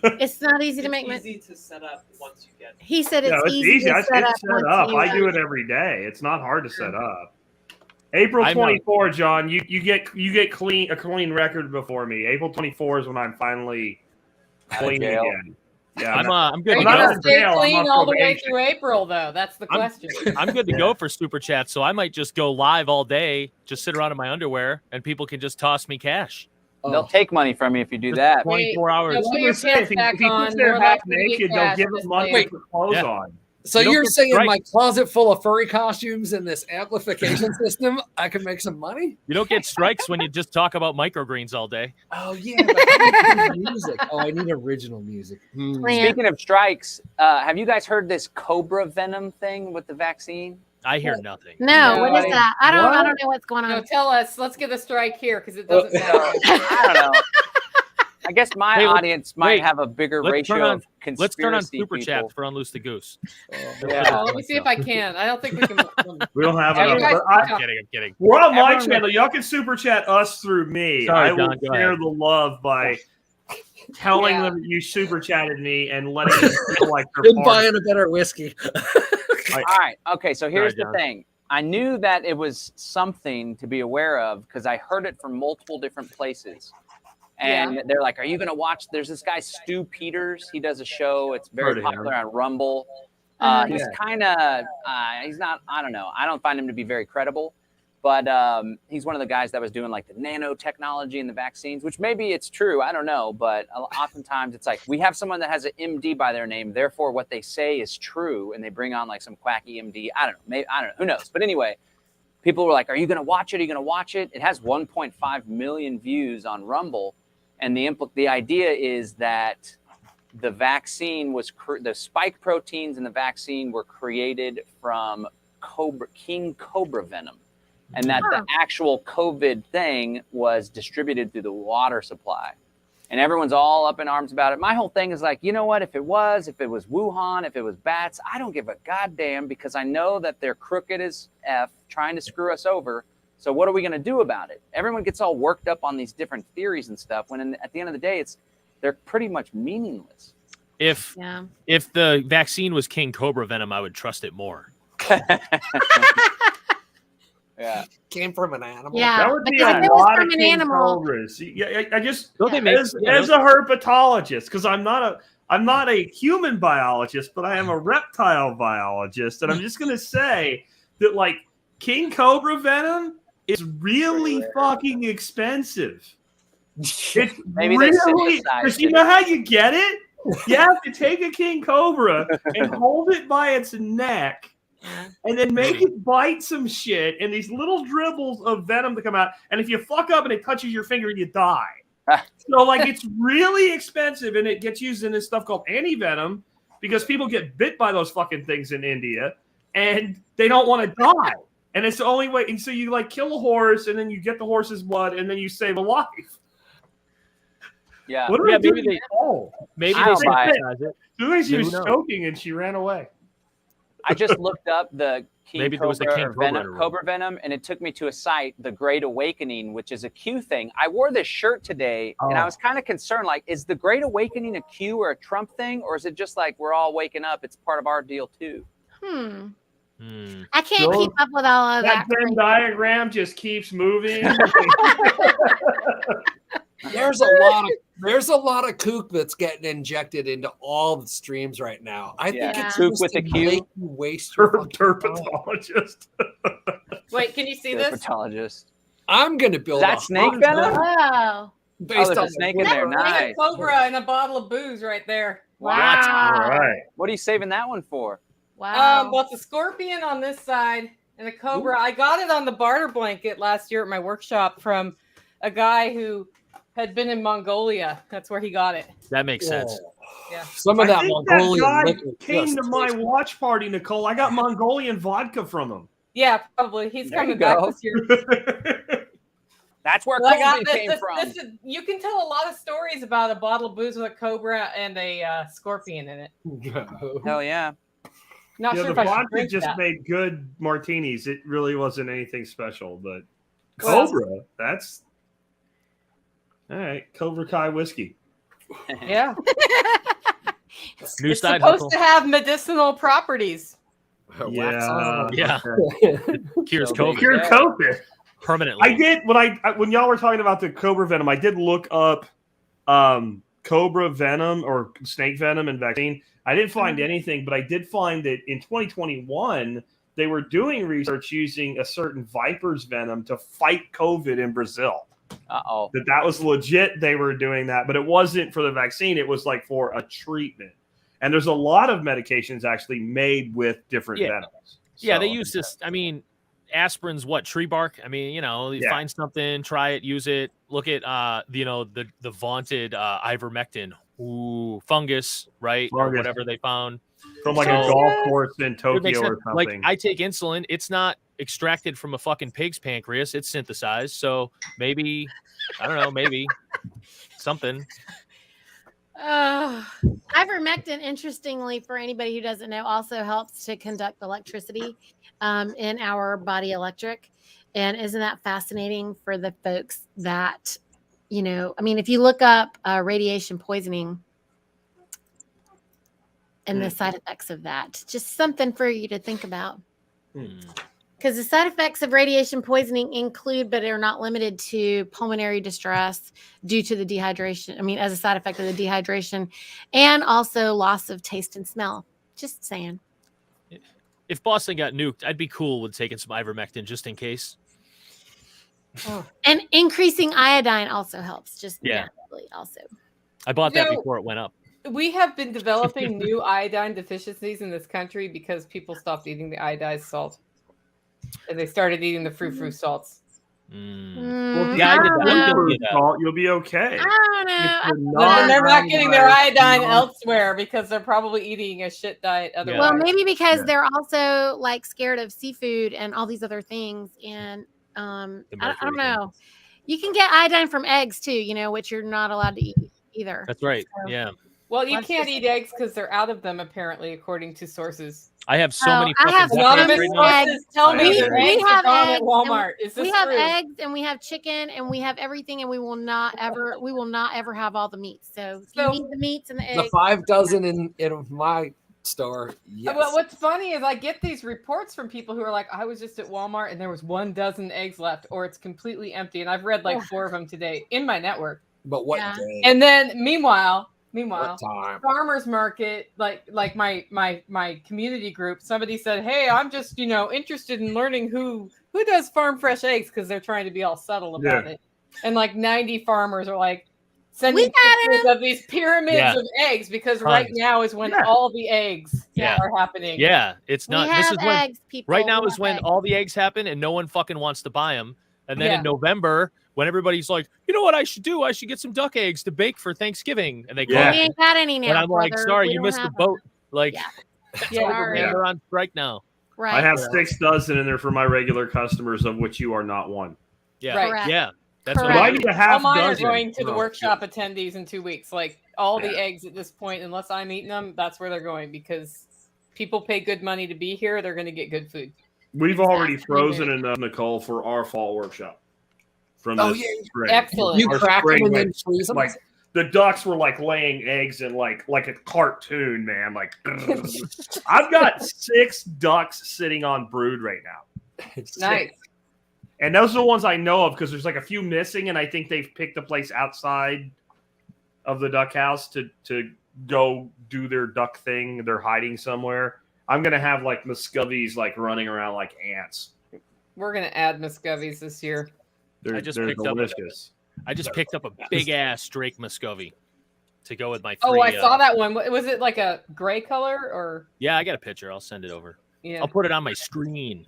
It's not easy to make. easy to set up once you get. He said it's Yeah, it's easy. easy. To It's set up. set once up. you, I do it every day. It's not hard to set up. April I'm not- 24, John. You get a clean record before me. April 24 is when I'm finally Out of clean jail. again. Yeah, I'm good Are to you not go. gonna in stay jail, I'm clean on all the way probation. through April, though? That's the question. I'm good to go for super chat, so I might just go live all day, just sit around in my underwear, and people can just toss me cash. They'll take money from you if you do that. 24 hours. No, put your pants if back he on. puts their We're half likely to get naked, they'll cash give this him money later. to put clothes Yeah. on. So You don't you're get saying strikes. my closet full of furry costumes and this amplification system, I can make some money? You don't get strikes when you just talk about microgreens all day. Oh yeah, but I need music. Oh, I need original music. Plant. Speaking of strikes, have you guys heard this cobra venom thing with the vaccine? I hear nothing. No, No, what is that? I don't know what's going No, on. tell us. Let's get a strike here because it doesn't So, matter. I don't know. I guess my Hey, audience might wait. have a bigger Let's turn ratio on- of conspiracy Let's turn on super people. chats for Unloose the Goose. Yeah. Oh, let me see if I can. I don't think we can. We don't have Yeah, you enough. guys- But I'm kidding. we're on my Everyone- channel. Y'all can super chat us through me. Sorry, I will Don, go share ahead. the love by telling Yeah. them that you super chatted me and letting them feel like they're Been part of buying a better whiskey. All right. Okay. So here's Sorry, the John. thing. I knew that it was something to be aware of because I heard it from multiple different places. And they're like, are you going to watch? There's this guy, Stu Peters. He does a show. It's very Heard of him. popular on Rumble. He's kind of, he's not, I don't know. I don't find him to be very credible, but he's one of the guys that was doing like the nanotechnology in the vaccines, which maybe it's true. I don't know. But oftentimes it's like we have someone that has an MD by their name. Therefore, what they say is true. And they bring on like some quacky MD. I don't know. Maybe, I don't know. Who knows? But anyway, people were like, are you going to watch it? Are you going to watch it? It has 1.5 million views on Rumble. And the idea is that the vaccine was the spike proteins in the vaccine were created from king cobra venom, and that the actual COVID thing was distributed through the water supply. And everyone's all up in arms about it. My whole thing is like, you know what? If it was Wuhan, if it was bats, I don't give a goddamn, because I know that they're crooked as F trying to screw us over. So what are we going to do about it? Everyone gets all worked up on these different theories and stuff when at the end of the day, they're pretty much meaningless. If the vaccine was king cobra venom, I would trust it more. Yeah, Came from an animal. Yeah, That would be because a if it was lot from of an king animal- cobras. Yeah, I just Don't they make as a herpetologist, because I'm not a human biologist, but I am a reptile biologist, and I'm just gonna say that like king cobra venom is really fucking expensive. It's Maybe they really, synthesized because you it. know how you get it? You have to take a king cobra and hold it by its neck and then make it bite some shit and these little dribbles of venom to come out. And if you fuck up and it touches your finger, you die. So like it's really expensive, and it gets used in this stuff called anti-venom because people get bit by those fucking things in India and they don't want to die. And it's the only way. And so you like kill a horse and then you get the horse's blood and then you save a life. Yeah. What are Maybe they called? Maybe I they don't buy it. synthesize it. She was Who knows? choking and she ran away. I just looked up the king Maybe there was a cobra king or cobra in a venom, room. cobra venom, and it took me to a site, The Great Awakening, which is a Q thing. I wore this shirt today, and I was kind of concerned, like, is the Great Awakening a Q or a Trump thing, or is it just like we're all waking up? It's part of our deal too. I can't keep up with all of That that. Venn diagram just keeps moving. There's a lot of kook that's getting injected into all the streams right now. I think Yeah. it's Kook just with to a Q? make you waste your fucking time. Herpetologist. Wait, can you see this? Herpetologist. I'm gonna build That a snake hunter venom? Oh, based there's on a snake in there. Like a Nice. cobra and a bottle of booze right there. wow. All right. What are you saving that one for? Wow. Well, it's a scorpion on this side and a cobra. I got it on the barter blanket last year at my workshop from a guy who had been in Mongolia. That's where he got it. That makes sense. Yeah. Some of I that think Mongolian that guy liquor came just to my tastes- watch party, Nicole. I got Mongolian vodka from him. Yeah, probably. He's There coming you back go. this year. That's where Well, I got COVID came from. you can tell a lot of stories about a bottle of booze with a cobra and a scorpion in it. Hell yeah. Not Yeah, sure the if I should vodka drink just that. made good martinis. It really wasn't anything special, but Well- Cobra, that's all right. Cobra Kai whiskey. Yeah. New It's side supposed hustle. to have medicinal properties. Wax on. Yeah. Cures So COVID Pure Yeah. COVID. permanently. I did when y'all were talking about the Cobra venom. I did look up Cobra venom or snake venom and vaccine. I didn't find anything, but I did find that in 2021 they were doing research using a certain viper's venom to fight COVID in Brazil. Uh-oh. That was legit. They were doing that, but it wasn't for the vaccine. It was like for a treatment. And there's a lot of medications actually made with different venoms. Yeah, they So- use this. I mean, aspirin's what, tree bark? I mean, you know, you find something, try it, use it. Look at the vaunted ivermectin. Ooh, fungus, right? Or Fungus. whatever they found. from like a So- golf course in It makes Tokyo or sense. Like something. I take insulin, it's not extracted from a fucking pig's pancreas, it's synthesized. So maybe, I don't know, maybe something. Ivermectin, interestingly, for anybody who doesn't know, also helps to conduct electricity in our body electric. And isn't that fascinating for the folks that, you know, I mean, if you look up radiation poisoning and the side effects of that, just something for you to think about. Because the side effects of radiation poisoning include, but are not limited to, pulmonary distress due to the dehydration. I mean, as a side effect of the dehydration, and also loss of taste and smell. Just saying. if Boston got nuked, I'd be cool with taking some ivermectin just in case. And increasing iodine also helps. Just Yeah. naturally also. I bought that before it went up. We have been developing new iodine deficiencies in this country because people stopped eating the iodized salt. And they started eating the frou-frou salts. Well, Yeah, I did don't that. know. You'll be okay. I don't know. Well, they're not getting their iodine elsewhere because they're probably eating a shit diet otherwise. Well, maybe because they're also like scared of seafood and all these other things. And I don't know. You can get iodine from eggs too, you know, which you're not allowed to eat either. That's right. So, Yeah. Well, you can't eat eggs because they're out of them, apparently, according to sources. I have so many I have fucking so Anonymous many right now. sources tell me We their eggs have are gone eggs at Walmart. Is this we have true? eggs and we have chicken and we have everything, and we will not ever have all the meats. So if you need the meats and the The eggs. 5 dozen in my store. Yes. Well, what's funny is I get these reports from people who are like, I was just at Walmart and there was 1 dozen eggs left, or it's completely empty. And I've read like 4 of them today in my network. But what Yeah. day? And then meanwhile, What time? farmers market, like my community group, somebody said, hey, I'm just, interested in learning who does farm fresh eggs, because they're trying to be all subtle about it. And like 90 farmers are like sending pictures of these pyramids of eggs, because right now is when all the eggs are happening. Yeah, it's not. We This have is when eggs, people. right now We is have when eggs. all the eggs happen and no one fucking wants to buy them. And then in November, when everybody's like, you know what I should do? I should get some duck eggs to bake for Thanksgiving. And they call We me. ain't got any now. And I'm like, brother. sorry, We you don't missed the have boat. them. Like, Sorry. they're on strike now. Right. I have 6 dozen in there for my regular customers, of which you are not one. Yeah. Right. Correct. Yeah. That's Correct. what I I need do. a half All mine are dozen. going to the Oh, workshop attendees in 2 weeks. Like all the eggs at this point, unless I'm eating them, that's where they're going, because people pay good money to be here. They're going to get good food. We've already frozen enough, Nicole, for our fall workshop. From this spring. Excellent. You Our crack them spring and then went- freeze them? Like the ducks were like laying eggs in like a cartoon, man. Like I've got 6 ducks sitting on brood right now. Nice. And those are the ones I know of, because there's like a few missing, and I think they've picked a place outside of the duck house to go do their duck thing. They're hiding somewhere. I'm gonna have like Muscovies like running around like ants. We're going to add Muscovies this year. They're, I just they're picked up delicious. I just picked up a big ass Drake Muscovy to go with my 3. Oh, I saw that one. Was it like a gray color or? Yeah, I got a picture. I'll send it over. Yeah. I'll put it on my screen.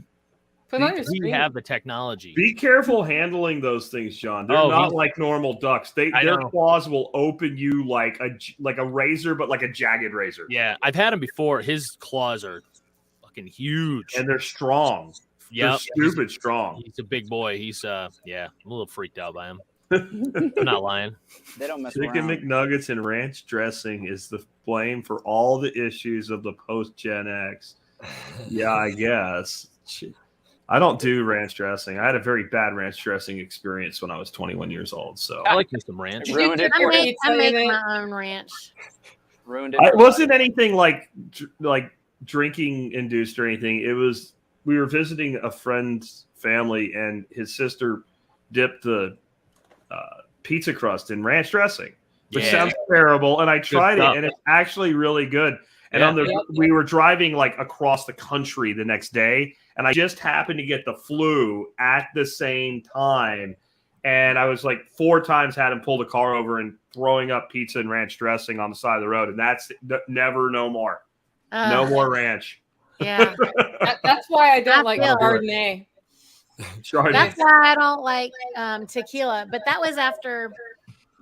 Put it on your We screen. have the technology. Be careful handling those things, John. They're Oh, not like normal ducks. Their know. claws will open you like a razor, but like a jagged razor. Yeah, I've had him before. His claws are fucking huge. And they're strong. Yeah, They're stupid strong. he's a big boy. He's I'm a little freaked out by him. I'm not lying. They don't mess Chicken around. McNuggets and ranch dressing is the blame for all the issues of the post Gen X. Yeah, I guess. I don't do ranch dressing. I had a very bad ranch dressing experience when I was 21 years old. So I like me some ranch. Ruined it I for make, you. I make in it. my own ranch. Ruined it. it for wasn't anything like drinking induced or anything. It was, we were visiting a friend's family, and his sister dipped the pizza crust in ranch dressing, which sounds terrible. And I tried it, and it's actually really good. And we were driving like across the country the next day, and I just happened to get the flu at the same time. And I was like 4 times had him pull the car over and throwing up pizza and ranch dressing on the side of the road. And that's never, no more. No more ranch. Yeah. That's why I don't I like feel it. Chardonnay. That's why I don't like tequila. But that was after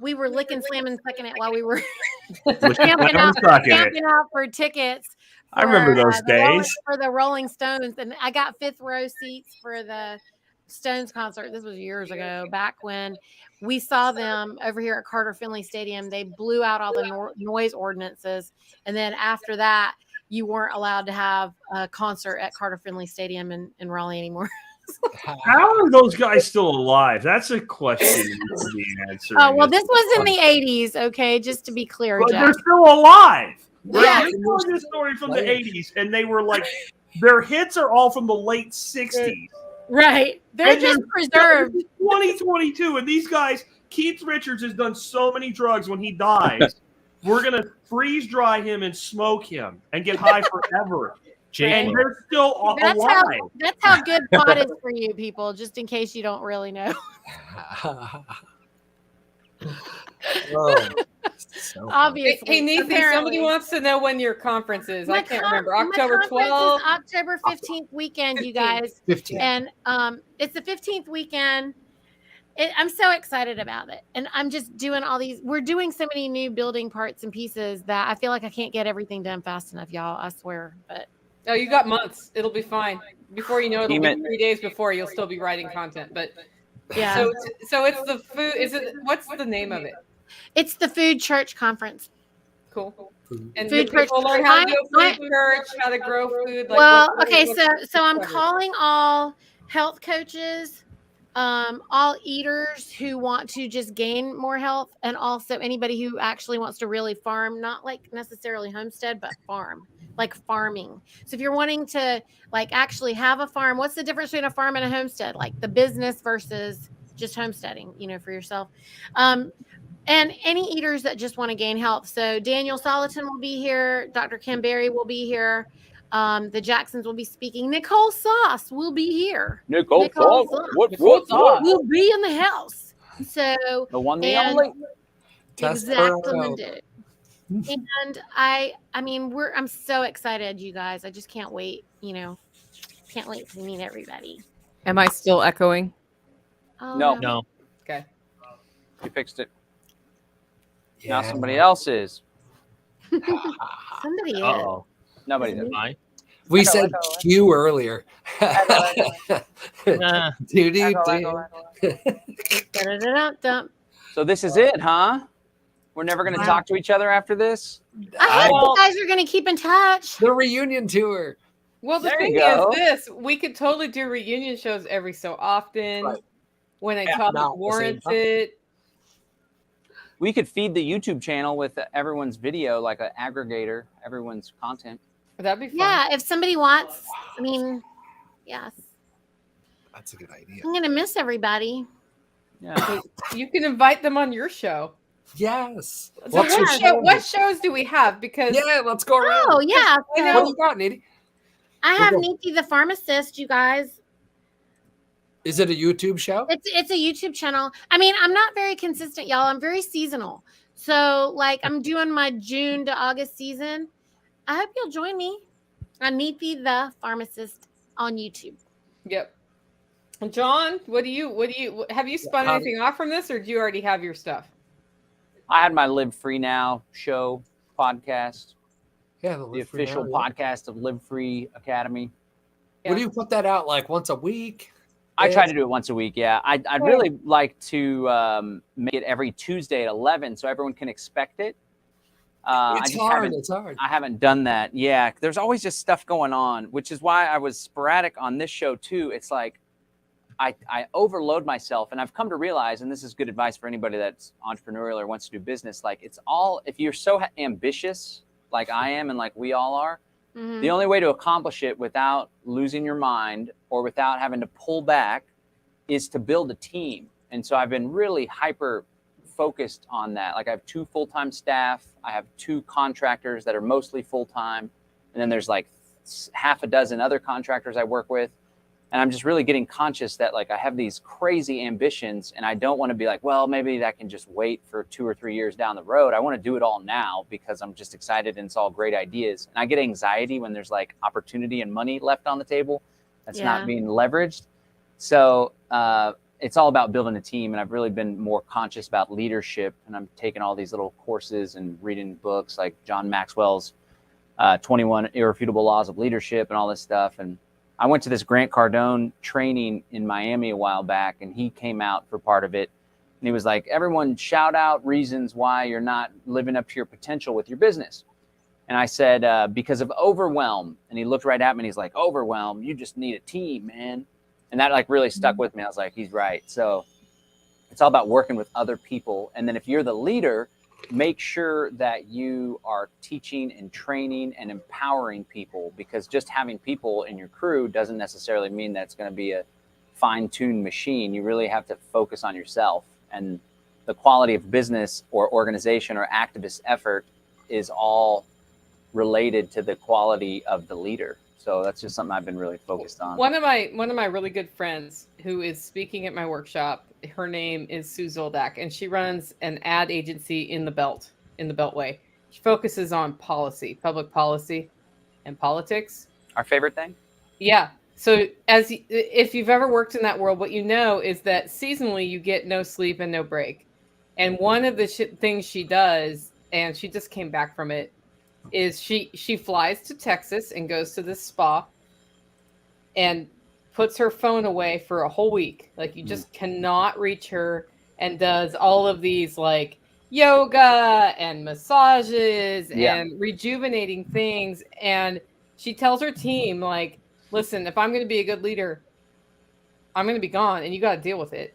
we were licking, slamming, sucking it while we were camping out for tickets. I remember those days. For the Rolling Stones. And I got 5th row seats for the Stones concert. This was years ago, back when we saw them over here at Carter Finley Stadium. They blew out all the noise ordinances. And then after that, you weren't allowed to have a concert at Carter Finley Stadium in Raleigh anymore. How are those guys still alive? That's a question you need to be answering. Oh, well, this was in the 80s, okay, just to be clear, But Jack. they're still alive. Right? Yeah. You're telling this story from the 80s, and they were like, their hits are all from the late 60s. Right. They're just preserved. 2022, and these guys, Keith Richards has done so many drugs. When he dies, we're going to freeze dry him and smoke him and get high forever. Jake. Right. And they're still That's alive. how good pot is for you people, just in case you don't really know. Oh, so funny. Obviously. Hey, Nathan, somebody apparently. wants to know when your conference is. I can't remember. My October conference is 12th. October 15th weekend, you 15th. guys. 15. And it's the 15th weekend. I'm so excited about it. And I'm just doing we're doing so many new building parts and pieces that I feel like I can't get everything done fast enough, y'all. I swear. But Oh, you got months. It'll be fine. Before you know it, it'll Team be it. 3 days before. You'll still be writing content. But yeah, so it's the food. Is it? What's the name of it? it's the Food Church Conference. Cool. And Food church. people learn how to do a I- food church, how to grow food. Like Well, what- okay, what- so I'm covered? calling all health coaches, all eaters who want to just gain more health, and also anybody who actually wants to really farm, not like necessarily homestead, but farm, like farming. So if you're wanting to like actually have a farm, what's the difference between a farm and a homestead? Like the business versus just homesteading, for yourself. And any eaters that just want to gain health. So Daniel Soliton will be here. Dr. Kim Berry will be here. The Jacksons will be speaking. Nicole Sauce will be here. Nicole Nicole Sauce. Sauce. What? Will be in the house. So The one, the and- only. Test her out. exactly. And I'm so excited, you guys. I just can't wait. Can't wait to meet everybody. Am I still echoing? Oh, No. Okay. You fixed it. Yeah. Now somebody else is. Somebody is. Uh-oh. Nobody did. Am I? We said Q earlier. Nah. Do. Da-da-da-da-da. So this is it, huh? We're never going to talk to each other after this? I hope you guys are going to keep in touch. The reunion tour. Well, the There thing you go. is this: we could totally do reunion shows every so often Right. when a Yeah, topic not the same warrants time. it. We could feed the YouTube channel with everyone's video, like an aggregator, everyone's content. That'd be fun. Yeah, if somebody wants, yes. That's a good idea. I'm going to miss everybody. Yeah. You can invite them on your show. Yes. So What's your show? what shows do we have? Because Yeah, let's go around. Oh, yeah. I know- What do you got, Nitty? I have We'll Niti the pharmacist, you guys. Is it a YouTube show? It's a YouTube channel. I'm not very consistent, y'all. I'm very seasonal. So, I'm doing my June to August season. I hope you'll join me on Niti the pharmacist on YouTube. Yep. John, what do you have you spun anything off from this, or do you already have your stuff? I had my Live Free Now show podcast, Yeah, the official podcast of Live Free Academy. What do you put that out like once a week? I try to do it once a week. Yeah, I'd really like to make it every Tuesday at 11, so everyone can expect it. It's hard. It's hard. I haven't done that. Yeah, there's always just stuff going on, which is why I was sporadic on this show too. It's like I overload myself, and I've come to realize, and this is good advice for anybody that's entrepreneurial or wants to do business. Like it's all, if you're so ambitious, like I am, and like we all are, Mhm. the only way to accomplish it without losing your mind or without having to pull back is to build a team. And so I've been really hyper focused on that. Like I have 2 full-time staff. I have 2 contractors that are mostly full-time. And then there's like half a dozen other contractors I work with. And I'm just really getting conscious that like I have these crazy ambitions, and I don't want to be like, well, maybe that can just wait for 2 or 3 years down the road. I want to do it all now because I'm just excited and it's all great ideas. And I get anxiety when there's like opportunity and money left on the table that's not being leveraged. So it's all about building a team. And I've really been more conscious about leadership. And I'm taking all these little courses and reading books like John Maxwell's 21 Irrefutable Laws of Leadership and all this stuff. And I went to this Grant Cardone training in Miami a while back, and he came out for part of it. And he was like, everyone shout out reasons why you're not living up to your potential with your business. And I said, because of overwhelm. And he looked right at me and he's like, overwhelm, you just need a team, man. And that like really stuck with me. I was like, he's right. So it's all about working with other people. And then if you're the leader, make sure that you are teaching and training and empowering people, because just having people in your crew doesn't necessarily mean that it's going to be a fine-tuned machine. You really have to focus on yourself, and the quality of business or organization or activist effort is all related to the quality of the leader. So that's just something I've been really focused on. One of my really good friends who is speaking at my workshop, her name is Sue Zoldak, and she runs an ad agency in the Beltway. She focuses on policy, public policy, and politics. Our favorite thing? Yeah. So if you've ever worked in that world, what you know is that seasonally you get no sleep and no break. And one of the things she does, and she just came back from it, is she flies to Texas and goes to this spa and puts her phone away for a whole week. Like you just cannot reach her, and does all of these like yoga and massages and rejuvenating things. And she tells her team, like, listen, if I'm going to be a good leader, I'm going to be gone and you got to deal with it.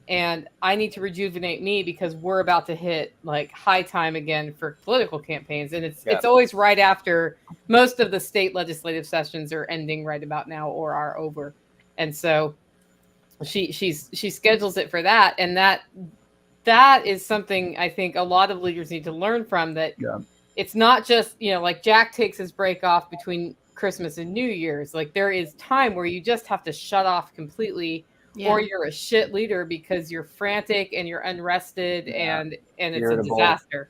And I need to rejuvenate me because we're about to hit like high time again for political campaigns. And it's always right after most of the state legislative sessions are ending right about now or are over. And so she schedules it for that. And that is something I think a lot of leaders need to learn from, that it's not just, like Jack takes his break off between Christmas and New Year's. Like there is time where you just have to shut off completely. Yeah. Or you're a shit leader because you're frantic and you're unrested and it's irritable. A disaster.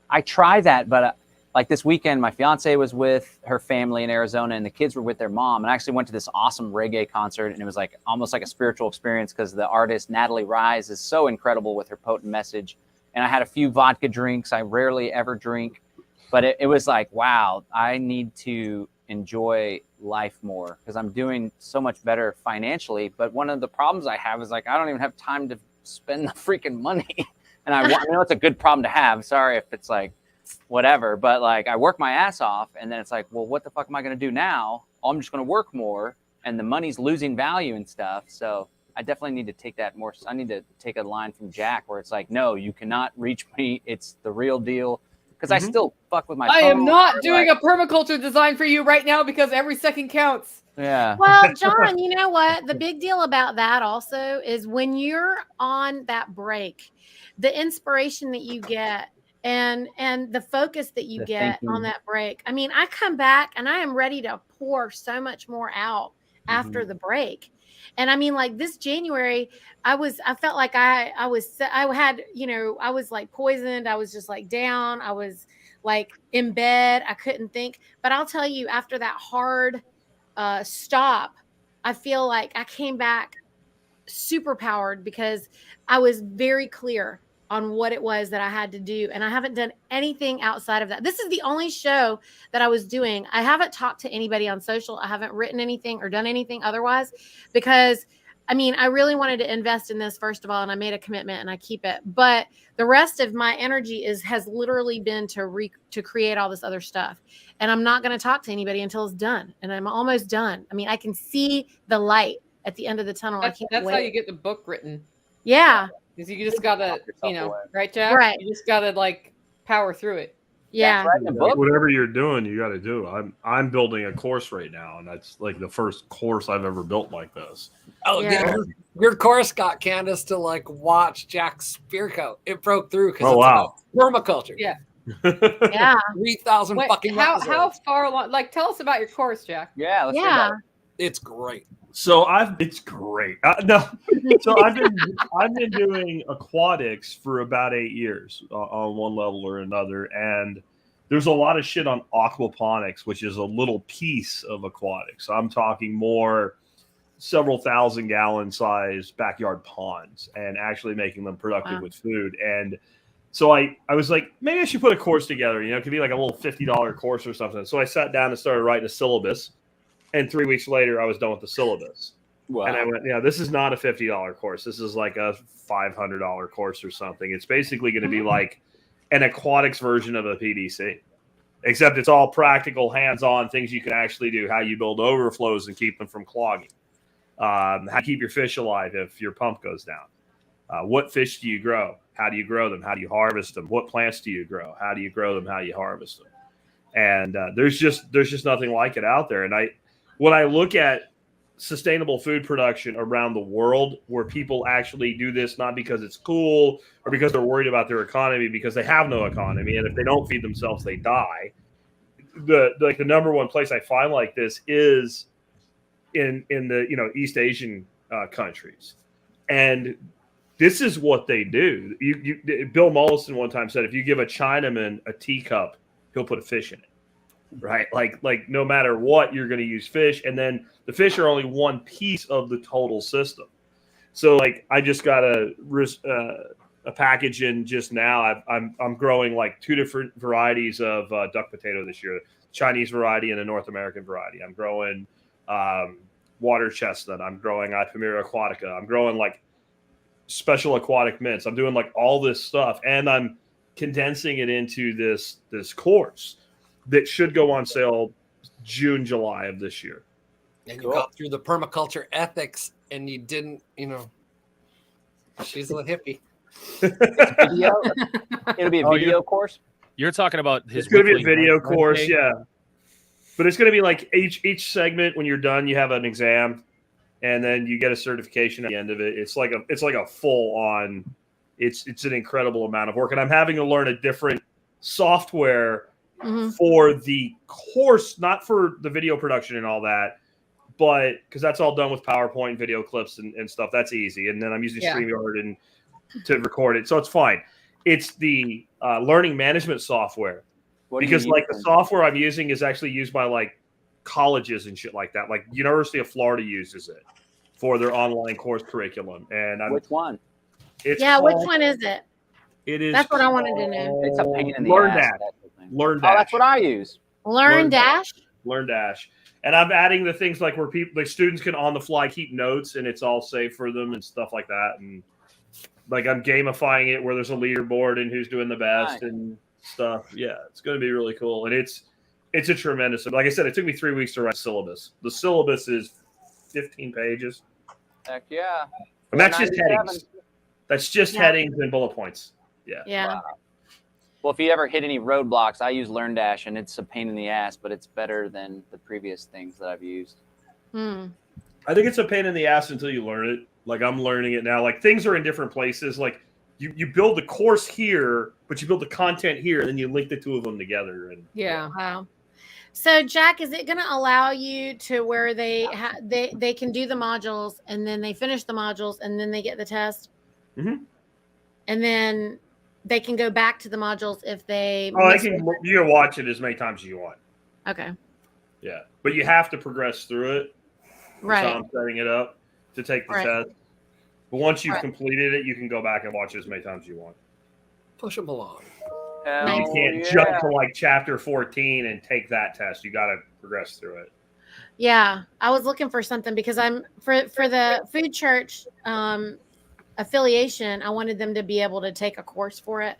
I try that, but like this weekend, my fiance was with her family in Arizona and the kids were with their mom. And I actually went to this awesome reggae concert, and it was like almost like a spiritual experience because the artist Natalie Rise is so incredible with her potent message. And I had a few vodka drinks. I rarely ever drink, but it was like, wow, I need to enjoy life more because I'm doing so much better financially. But one of the problems I have is like I don't even have time to spend the freaking money. And I know it's a good problem to have. Sorry if it's like whatever, but like I work my ass off, and then it's like, well, what the fuck am I going to do now? Oh, I'm just going to work more, and the money's losing value and stuff. So I definitely need to take that more. I need to take a line from Jack where it's like, no, you cannot reach me. It's the real deal. Because I still fuck with my phone. I am not doing a permaculture design for you right now because every second counts. Yeah. Well, John, you know what? The big deal about that also is when you're on that break, the inspiration that you get and the focus that you get on that break. I mean, I come back and I am ready to pour so much more out after the break. And I mean, like this January, I felt like I had, I was like poisoned. I was just like down. I was like in bed. I couldn't think. But I'll tell you, after that hard stop, I feel like I came back super powered because I was very clear on what it was that I had to do. And I haven't done anything outside of that. This is the only show that I was doing. I haven't talked to anybody on social. I haven't written anything or done anything otherwise because, I mean, I really wanted to invest in this first of all, and I made a commitment and I keep it. But the rest of my energy has literally been to create all this other stuff. And I'm not going to talk to anybody until it's done. And I'm almost done. I mean, I can see the light at the end of the tunnel. That's how you get the book written. Yeah. Because you just gotta, right, Jack? Right. You just gotta like power through it. Yeah. Whatever you're doing, you got to do. I'm building a course right now, and that's like the first course I've ever built like this. Oh, yeah. Your course got Candace to like watch Jack's spear coat. It broke through because permaculture. Yeah. Yeah. 3,000 fucking. How far along? Like, tell us about your course, Jack. Yeah. Let's hear about it. It's great. So it's great. So I've been doing aquatics for about 8 years on one level or another, and there's a lot of shit on aquaponics, which is a little piece of aquatics. I'm talking more several thousand gallon size backyard ponds and actually making them productive with food. And so I was like, maybe I should put a course together. It could be like a little $50 course or something. So I sat down and started writing a syllabus. And 3 weeks later, I was done with the syllabus. Wow. And I went, this is not a $50 course. This is like a $500 course or something. It's basically going to be like an aquatics version of a PDC, except it's all practical, hands-on things you can actually do, how you build overflows and keep them from clogging, how to keep your fish alive if your pump goes down, what fish do you grow, how do you grow them, how do you harvest them, what plants do you grow, how do you grow them, how do you harvest them. And there's just nothing like it out there. And when I look at sustainable food production around the world where people actually do this, not because it's cool or because they're worried about their economy, because they have no economy. And if they don't feed themselves, they die. the number one place I find like this is in the East Asian countries, and this is what they do. Bill Mollison one time said, if you give a Chinaman a teacup, he'll put a fish in it. Right, like no matter what, you're going to use fish, and then the fish are only one piece of the total system. So, like, I just got a package in just now. I'm growing like 2 different varieties of duck potato this year: Chinese variety and a North American variety. I'm growing water chestnut. I'm growing Ephemera aquatica. I'm growing like special aquatic mints. I'm doing like all this stuff, and I'm condensing it into this course that should go on sale June, July of this year. And you got through the permaculture ethics, and you didn't, she's a hippie. Video? It'll be a video course. You're talking about his. It's going to be a video course, yeah. But it's going to be like each segment. When you're done, you have an exam, and then you get a certification at the end of it. It's like a full on. It's an incredible amount of work, and I'm having to learn a different software for the course, not for the video production and all that, but because that's all done with PowerPoint, video clips, and stuff. That's easy. And then I'm using StreamYard to record it, so it's fine. It's the learning management software, because like the software I'm using is actually used by like colleges and shit like that. Like University of Florida uses it for their online course curriculum. And which one? Which one is it? It is. That's what I wanted to know. It's a pain in the LearnDash. ass. LearnDash. Oh, that's what I use. LearnDash. LearnDash. And I'm adding the things like where students can on the fly keep notes, and it's all saved for them and stuff like that. And like I'm gamifying it where there's a leaderboard and who's doing the best and stuff. Yeah, it's going to be really cool. And it's a tremendous. Like I said, it took me 3 weeks to write syllabus. The syllabus is 15 pages. Heck yeah. And that's just headings. That's just headings and bullet points. Yeah. Yeah. Wow. Well, if you ever hit any roadblocks, I use LearnDash, and it's a pain in the ass, but it's better than the previous things that I've used. I think it's a pain in the ass until you learn it. Like I'm learning it now. Like things are in different places. Like you build the course here, but you build the content here, and then you link the two of them together. And Wow. So Jack, is it going to allow you to where they can do the modules, and then they finish the modules, and then they get the test, and then they can go back to the modules if they. Oh, you can watch it as many times as you want. Okay. Yeah, but you have to progress through it. Right. So I'm setting it up to take the test. But once you've completed it, you can go back and watch it as many times as you want. Push them along. You can't jump to like chapter 14 and take that test. You got to progress through it. Yeah, I was looking for something because I'm for the food church affiliation. I wanted them to be able to take a course for it.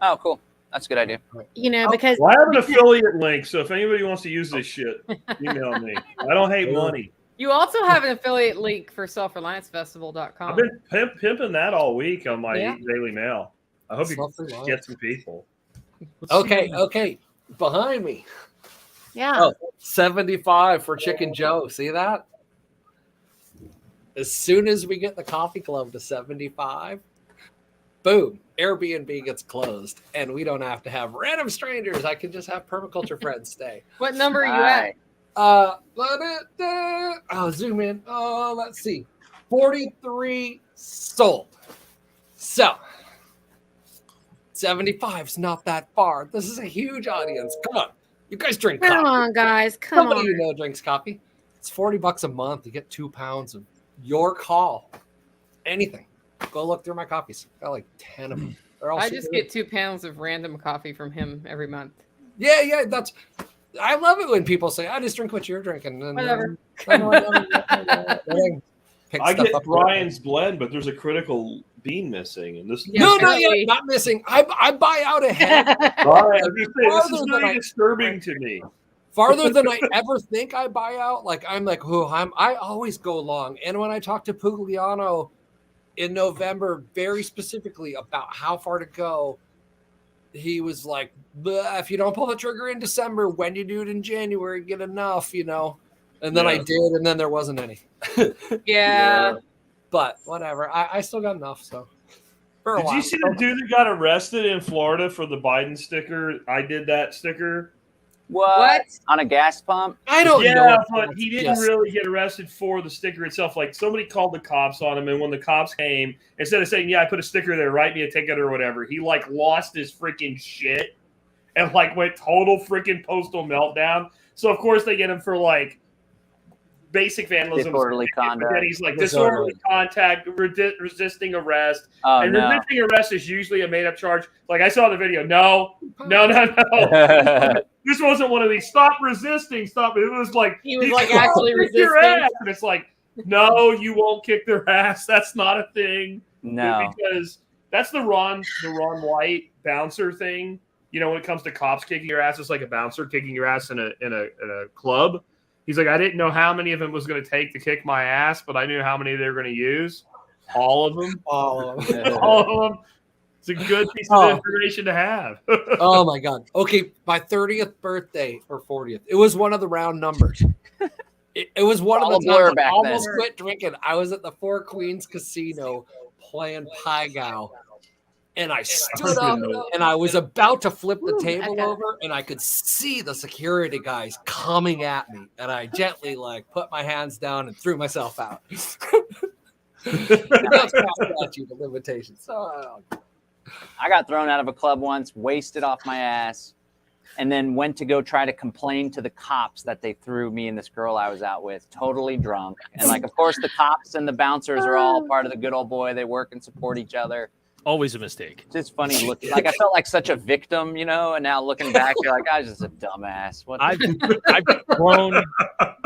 Oh, cool. That's a good idea. Because I have an affiliate link, so if anybody wants to use this shit, email me. I don't hate money. You also have an affiliate link for selfreliancefestival.com. I've been pimping that all week on my Daily Mail. I hope you get some people. Okay. Behind me. Yeah. Oh, 75 for Chicken Joe. See that? As soon as we get the coffee club to 75, boom, Airbnb gets closed, and we don't have to have random strangers. I can just have permaculture friends stay. What number are you at? I'll zoom in. Oh, let's see. 43 sold. So 75's not that far. This is a huge audience. Come on. You guys drink coffee. Come on, guys. Come Somebody on. you know drinks coffee. It's $40 a month. You get 2 pounds of your call. Anything. Go look through my coffees. Got like 10 of them. They're all I just get 2 pounds of random coffee from him every month. Yeah. I love it when people say, I just drink what you're drinking. And, Whatever. I get Brian's blend, but there's a critical bean missing, and this. No, not missing. I buy out ahead. Right, this is really disturbing to me. Farther than I ever think I buy out. Like I'm like, I always go long. And when I talked to Pugliano in November, very specifically about how far to go, he was like, if you don't pull the trigger in December, when you do it in January, get enough, And then I did, and then there wasn't any. Yeah. But whatever. I still got enough, so. Did you see the dude that got arrested in Florida for the Biden sticker? I did that sticker. What? On a gas pump? I don't know. Yeah, but he didn't Yes. really get arrested for the sticker itself. Like somebody called the cops on him, and when the cops came, instead of saying, "Yeah, I put a sticker there, write me a ticket or whatever," he like lost his freaking shit and like went total freaking postal meltdown. So of course they get him for like basic vandalism, Disorderly but conduct. then he's like disorderly contact, resisting arrest. Oh, And no. resisting arrest is usually a made-up charge. Like I saw the video. No. This wasn't one of these. Stop resisting. Stop. It was like He was like actually kick your resisting. ass. And it's like, no, you won't kick their ass. That's not a thing. No. Because that's the Ron White bouncer thing. You know, when it comes to cops kicking your ass, it's like a bouncer kicking your ass in a club. He's like, I didn't know how many of them was going to take to kick my ass, but I knew how many they were going to use. All of them. All of them. All of them. It's a good piece of information to have. Oh my God. Okay, my 30th birthday or 40th. It was one of the round numbers. It was one All of the blur times I back almost then. quit drinking. I was at the Four Queens Casino playing Pai Gow. And I stood up and I was about to flip the table over, and I could see the security guys coming at me. And I gently like put my hands down and threw myself out. That's statute of limitations. So, I got thrown out of a club once, wasted off my ass, and then went to go try to complain to the cops that they threw me and this girl I was out with, totally drunk. And like, of course, the cops and the bouncers are all part of the good old boy. They work and support each other. Always a mistake. It's just funny looking. Like I felt like such a victim, you know. And now looking back, you're like, I was just a dumbass. What? I've thrown.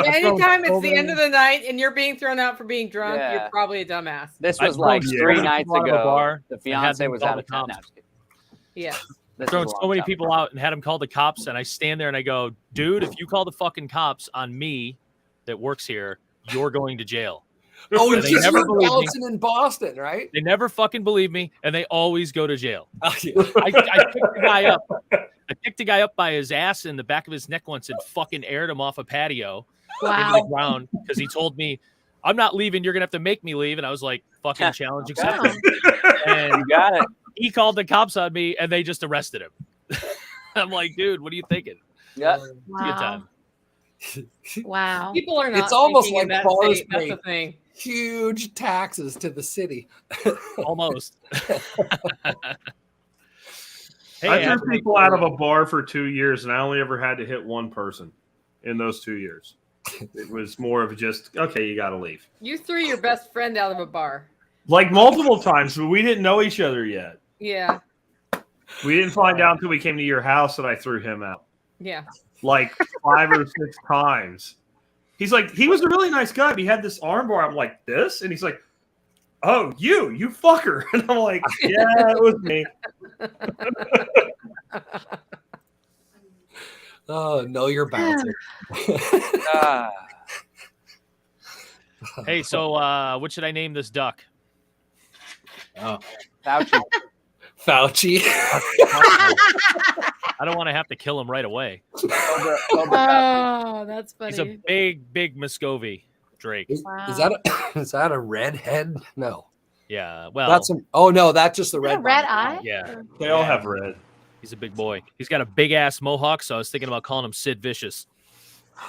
Anytime it's the end of the night and you're being thrown out for being drunk, you're probably a dumbass. This I've was like thrown 3 so many nights people out of a ago. bar The and had fiance them was call out the of town. cops. Yeah. This Thrown was a so long many time people ago. out and had them call the cops, and I stand there and I go, dude, if you call the fucking cops on me that works here, you're going to jail. oh, They it's just never for believed me. Allison in Boston, right? They never fucking believe me, and they always go to jail. Oh, yeah. I picked the guy up. I picked the guy up by his ass in the back of his neck once and fucking aired him off a patio into the Wow. ground because he told me, I'm not leaving. You're going to have to make me leave. And I was like, fucking challenge accepted. And You got it. he called the cops on me, and they just arrested him. I'm like, dude, what are you thinking? Yeah. It's a good Wow. time. Wow. People are not. It's almost thinking in like that bars state. That's pay the thing. huge taxes to the city. Almost. Hey, I Ed, threw people out of a bar for 2 years, and I only ever had to hit one person in those 2 years. It was more of just, okay, you got to leave. You threw your best friend out of a bar. Like multiple times, but we didn't know each other yet. Yeah. We didn't find out until we came to your house that I threw him out. Yeah. Like 5 or 6 times. He's like, he was a really nice guy, but he had this armbar. I'm like, this? And he's like, oh, you fucker. And I'm like, yeah, it was me. Oh, no, you're bouncing. Ah. hey, so what should I name this duck? Oh, Fauci. Fauci. I don't want to have to kill him right away. Oh, that's funny. He's a big Muscovy Drake. Is Wow. that a redhead? No, Yeah, well, that's no, that's just the Is that red a red one. eye? yeah, They all have red. he's a big boy. He's got a big ass mohawk, so I was thinking about calling him Sid Vicious.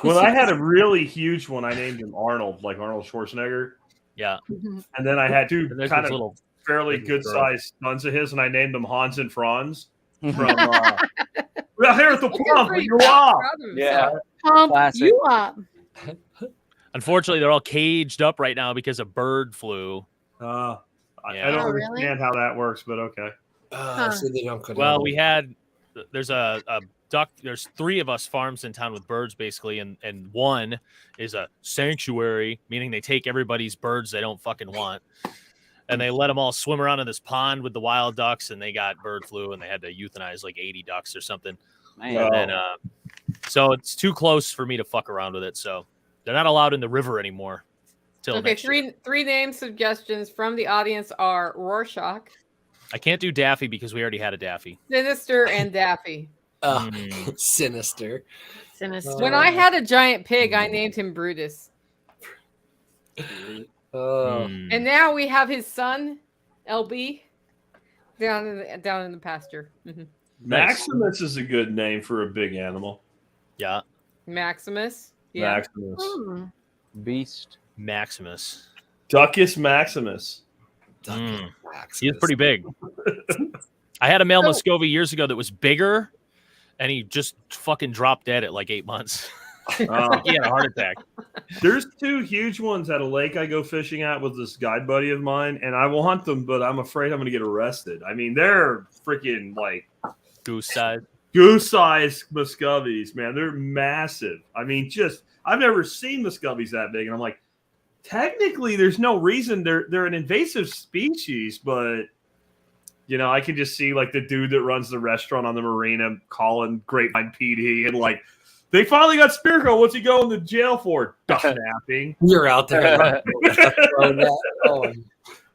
Well, I had a really huge one. I named him Arnold, like Arnold Schwarzenegger. Yeah, Mhm. And then I had 2 and there's kind this of little. fairly little good-sized sons of his, and I named them Hans and Franz. From we're here at the pump. Pretty You're proud off. of himself. Yeah. Pump Classic. you up. Unfortunately, they're all caged up right now because a bird flew. I Yeah. don't Oh, really? understand how that works, but okay. So they don't cut Well, out. there's a duck. There's 3 of us farms in town with birds, basically, and one is a sanctuary, meaning they take everybody's birds they don't fucking want, and they let them all swim around in this pond with the wild ducks, and they got bird flu, and they had to euthanize like 80 ducks or something. Man. And then, so it's too close for me to fuck around with it. So they're not allowed in the river anymore. Till Okay, next year. three name suggestions from the audience are Rorschach, I can't do Daffy because we already had a Daffy. Sinister, and Daffy. Sinister. Sinister. When I had a giant pig, I named him Brutus. Hmm. And now we have his son, LB, down in the pasture. Mhm. Maximus is a good name for a big animal. Yeah. Maximus. Yeah. Maximus. Beast. Maximus. Duckus Maximus. He is pretty big. I had a male Muscovy years ago that was bigger, and he just fucking dropped dead at like 8 months. He had a heart attack. There's 2 huge ones at a lake I go fishing at with this guide buddy of mine, and I want them, but I'm afraid I'm going to get arrested. I mean, they're freaking like Goose size. Goose-sized Muscovies, man. They're massive. I mean, I've never seen Muscovies that big, and I'm like, technically, there's no reason they're an invasive species, but you know, I can just see like the dude that runs the restaurant on the marina calling Grapevine PD, and like, they finally got Spirko. What's he going to jail for? Duck napping. You're out there.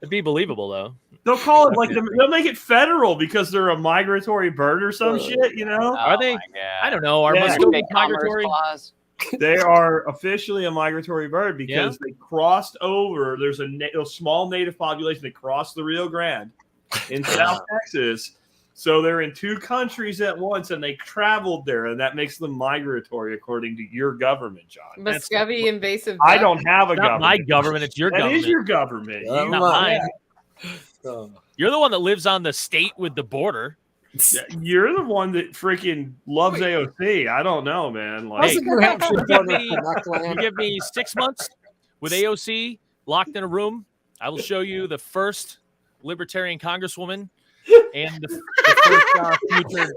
It'd be believable though. They'll call it like they'll make it federal because they're a migratory bird or some shit, you know? Are they? I don't know. Are Muscovies migratory? They are officially a migratory bird because they crossed over. There's a small native population that crossed the Rio Grande in South Texas. So they're in 2 countries at once, and they traveled there, and that makes them migratory, according to your government, John. Muscovy invasive. I don't have a government. Not my government. It's your government. That is your government. Not mine. You're the one that lives on the state with the border. Yeah, you're the one that freaking loves AOC. I don't know, man. Like, you give me 6 months with AOC locked in a room. I will show you the first libertarian congresswoman and the first future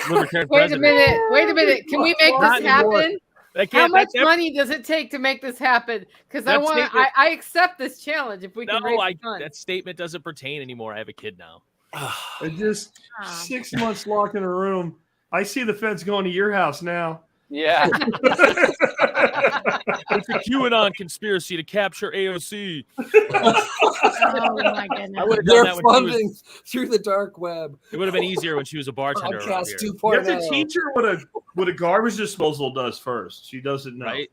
libertarian president. Wait a minute. Can we make this happen? How much that's money does it take to make this happen? Because I accept this challenge if we can raise funds. That statement doesn't pertain anymore. I have a kid now. Just 6 months locked in a room. I see the feds going to your house now. Yeah. It's a QAnon conspiracy to capture AOC. Oh my goodness. I would have done that when she was through the dark web. It would have been easier when she was a bartender. Around here. You have to teach her what a garbage disposal does first. She doesn't know. Right?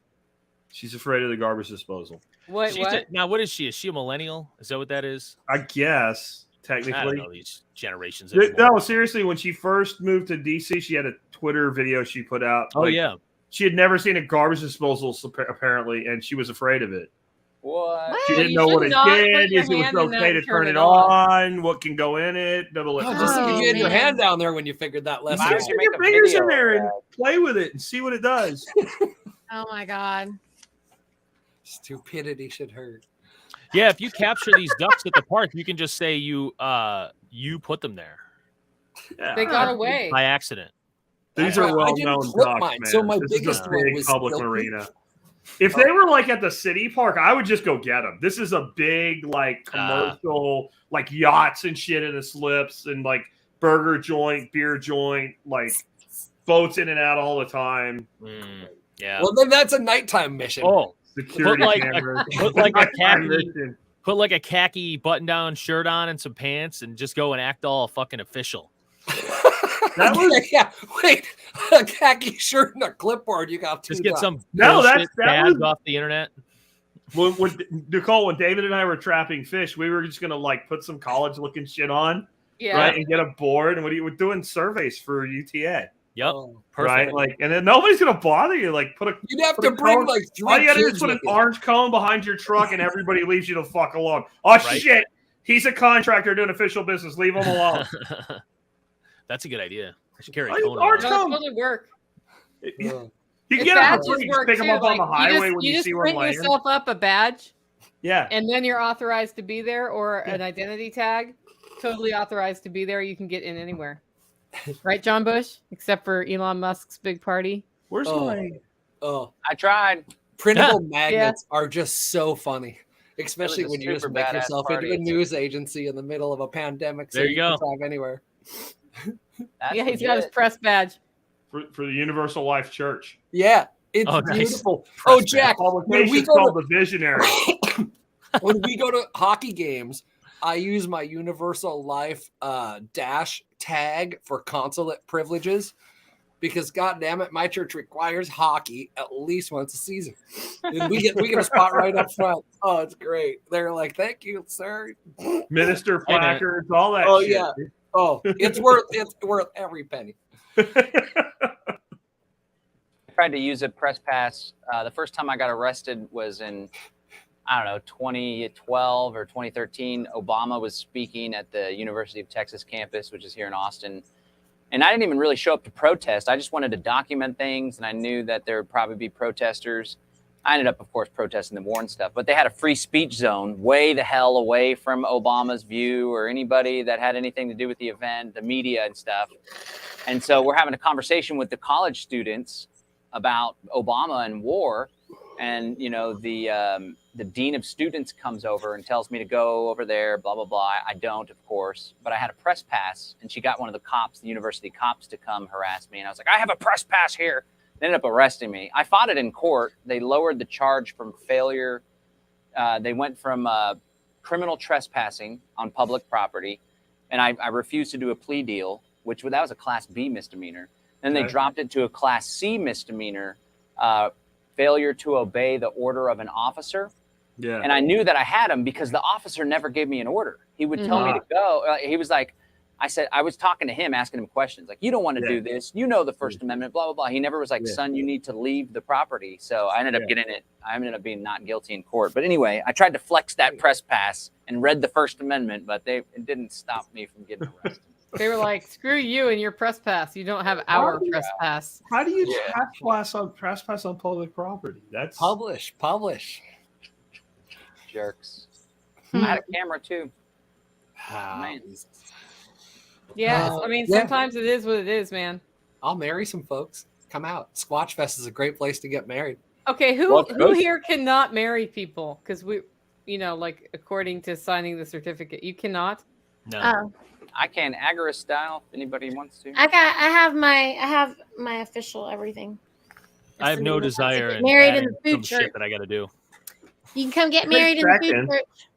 She's afraid of the garbage disposal. What? Now, what is she? Is she a millennial? Is that what that is? I guess, technically. I don't know these generations. No, seriously, when she first moved to DC, she had a Twitter video she put out. Oh, yeah. She had never seen a garbage disposal, apparently, and she was afraid of it. What? She didn't know what it did. If it was okay to turn it on, what can go in it. Just you get your hand down there when you figured that lesson. Stick your fingers in there and play with it and see what it does. Oh my God. Stupidity should hurt. Yeah, if you capture these ducks at the park, you can just say you put them there. Yeah. They got away by accident. These are well-known ducks, man. So my this biggest is a big was public marina. If they were like at the city park, I would just go get them. This is a big like commercial, like yachts and shit in the slips and like burger joint, beer joint, like boats in and out all the time. Yeah. Well, then that's a nighttime mission. Oh, security cameras. Put like a khaki button-down shirt on and some pants, and just go and act all fucking official. That was wait, a khaki shirt and a clipboard. You got just get some that was off the internet. When Nicole, when David and I were trapping fish, we were just gonna like put some college-looking shit on, right, and get a board, and we're doing surveys for UTA. Yep, right, like, and then nobody's gonna bother you. Like, you'd have to bring like 3 all you gotta do is put an orange cone behind your truck, and everybody leaves you the fuck alone. Oh shit, he's a contractor doing official business. Leave him alone. That's a good idea. I should carry a cone. Orange cone. It work. You get a pick them up on the highway when you see one print yourself up a badge. Yeah. And then you're authorized to be there, or an identity tag. Totally authorized to be there. You can get in anywhere. Right, John Bush? Except for Elon Musk's big party. Where's my... I tried. Printable magnets are just so funny. Especially when you just make yourself into a news agency in the middle of a pandemic. There you go. Can drive anywhere. He's got his press badge for the Universal Life Church. Yeah, it's beautiful. Nice. Jack, when we go to the Visionary, when we go to hockey games, I use my Universal Life dash tag for consulate privileges because, goddamn it, my church requires hockey at least once a season. And we get a spot right up front. Oh, it's great. They're like, "Thank you, sir." Minister placards, all that. Oh shit. Yeah. Oh, it's worth every penny. tried to use a press pass. The first time I got arrested was in, I don't know, 2012 or 2013. Obama was speaking at the University of Texas campus, which is here in Austin. And I didn't even really show up to protest. I just wanted to document things, and I knew that there would probably be protesters. I ended up, of course, protesting the war and stuff, but they had a free speech zone way the hell away from Obama's view or anybody that had anything to do with the event, the media and stuff. And so we're having a conversation with the college students about Obama and war. And, you know, the dean of students comes over and tells me to go over there, blah, blah, blah. I don't, of course, but I had a press pass, and she got one of the cops, the university cops, to come harass me. And I was like, I have a press pass here. They ended up arresting me. I fought it in court. They lowered the charge from failure. They went from criminal trespassing on public property, and I refused to do a plea deal, that was a Class B misdemeanor. Then they dropped it to a Class C misdemeanor, failure to obey the order of an officer. Yeah. And I knew that I had him because the officer never gave me an order. He would tell me to go. He was like, I was talking to him, asking him questions like, you don't want to do this. You know the First Amendment, blah, blah, blah. He never was like, son, you need to leave the property. So I ended up getting it. I ended up being not guilty in court. But anyway, I tried to flex that press pass and read the First Amendment, but it didn't stop me from getting arrested. They were like, screw you and your press pass. You don't have our press pass. How do you trespass on public property? That's publish. Jerks. I had a camera too. Man. Yeah, I mean, sometimes it is what it is, man. I'll marry some folks. Come out. Squatch Fest is a great place to get married. Okay, who here cannot marry people? Because we, like according to signing the certificate, you cannot. No. I can agorist style if anybody wants to. I have my official everything. I have no desire in married in the food shit church that I got to do. You can come get married in the food church.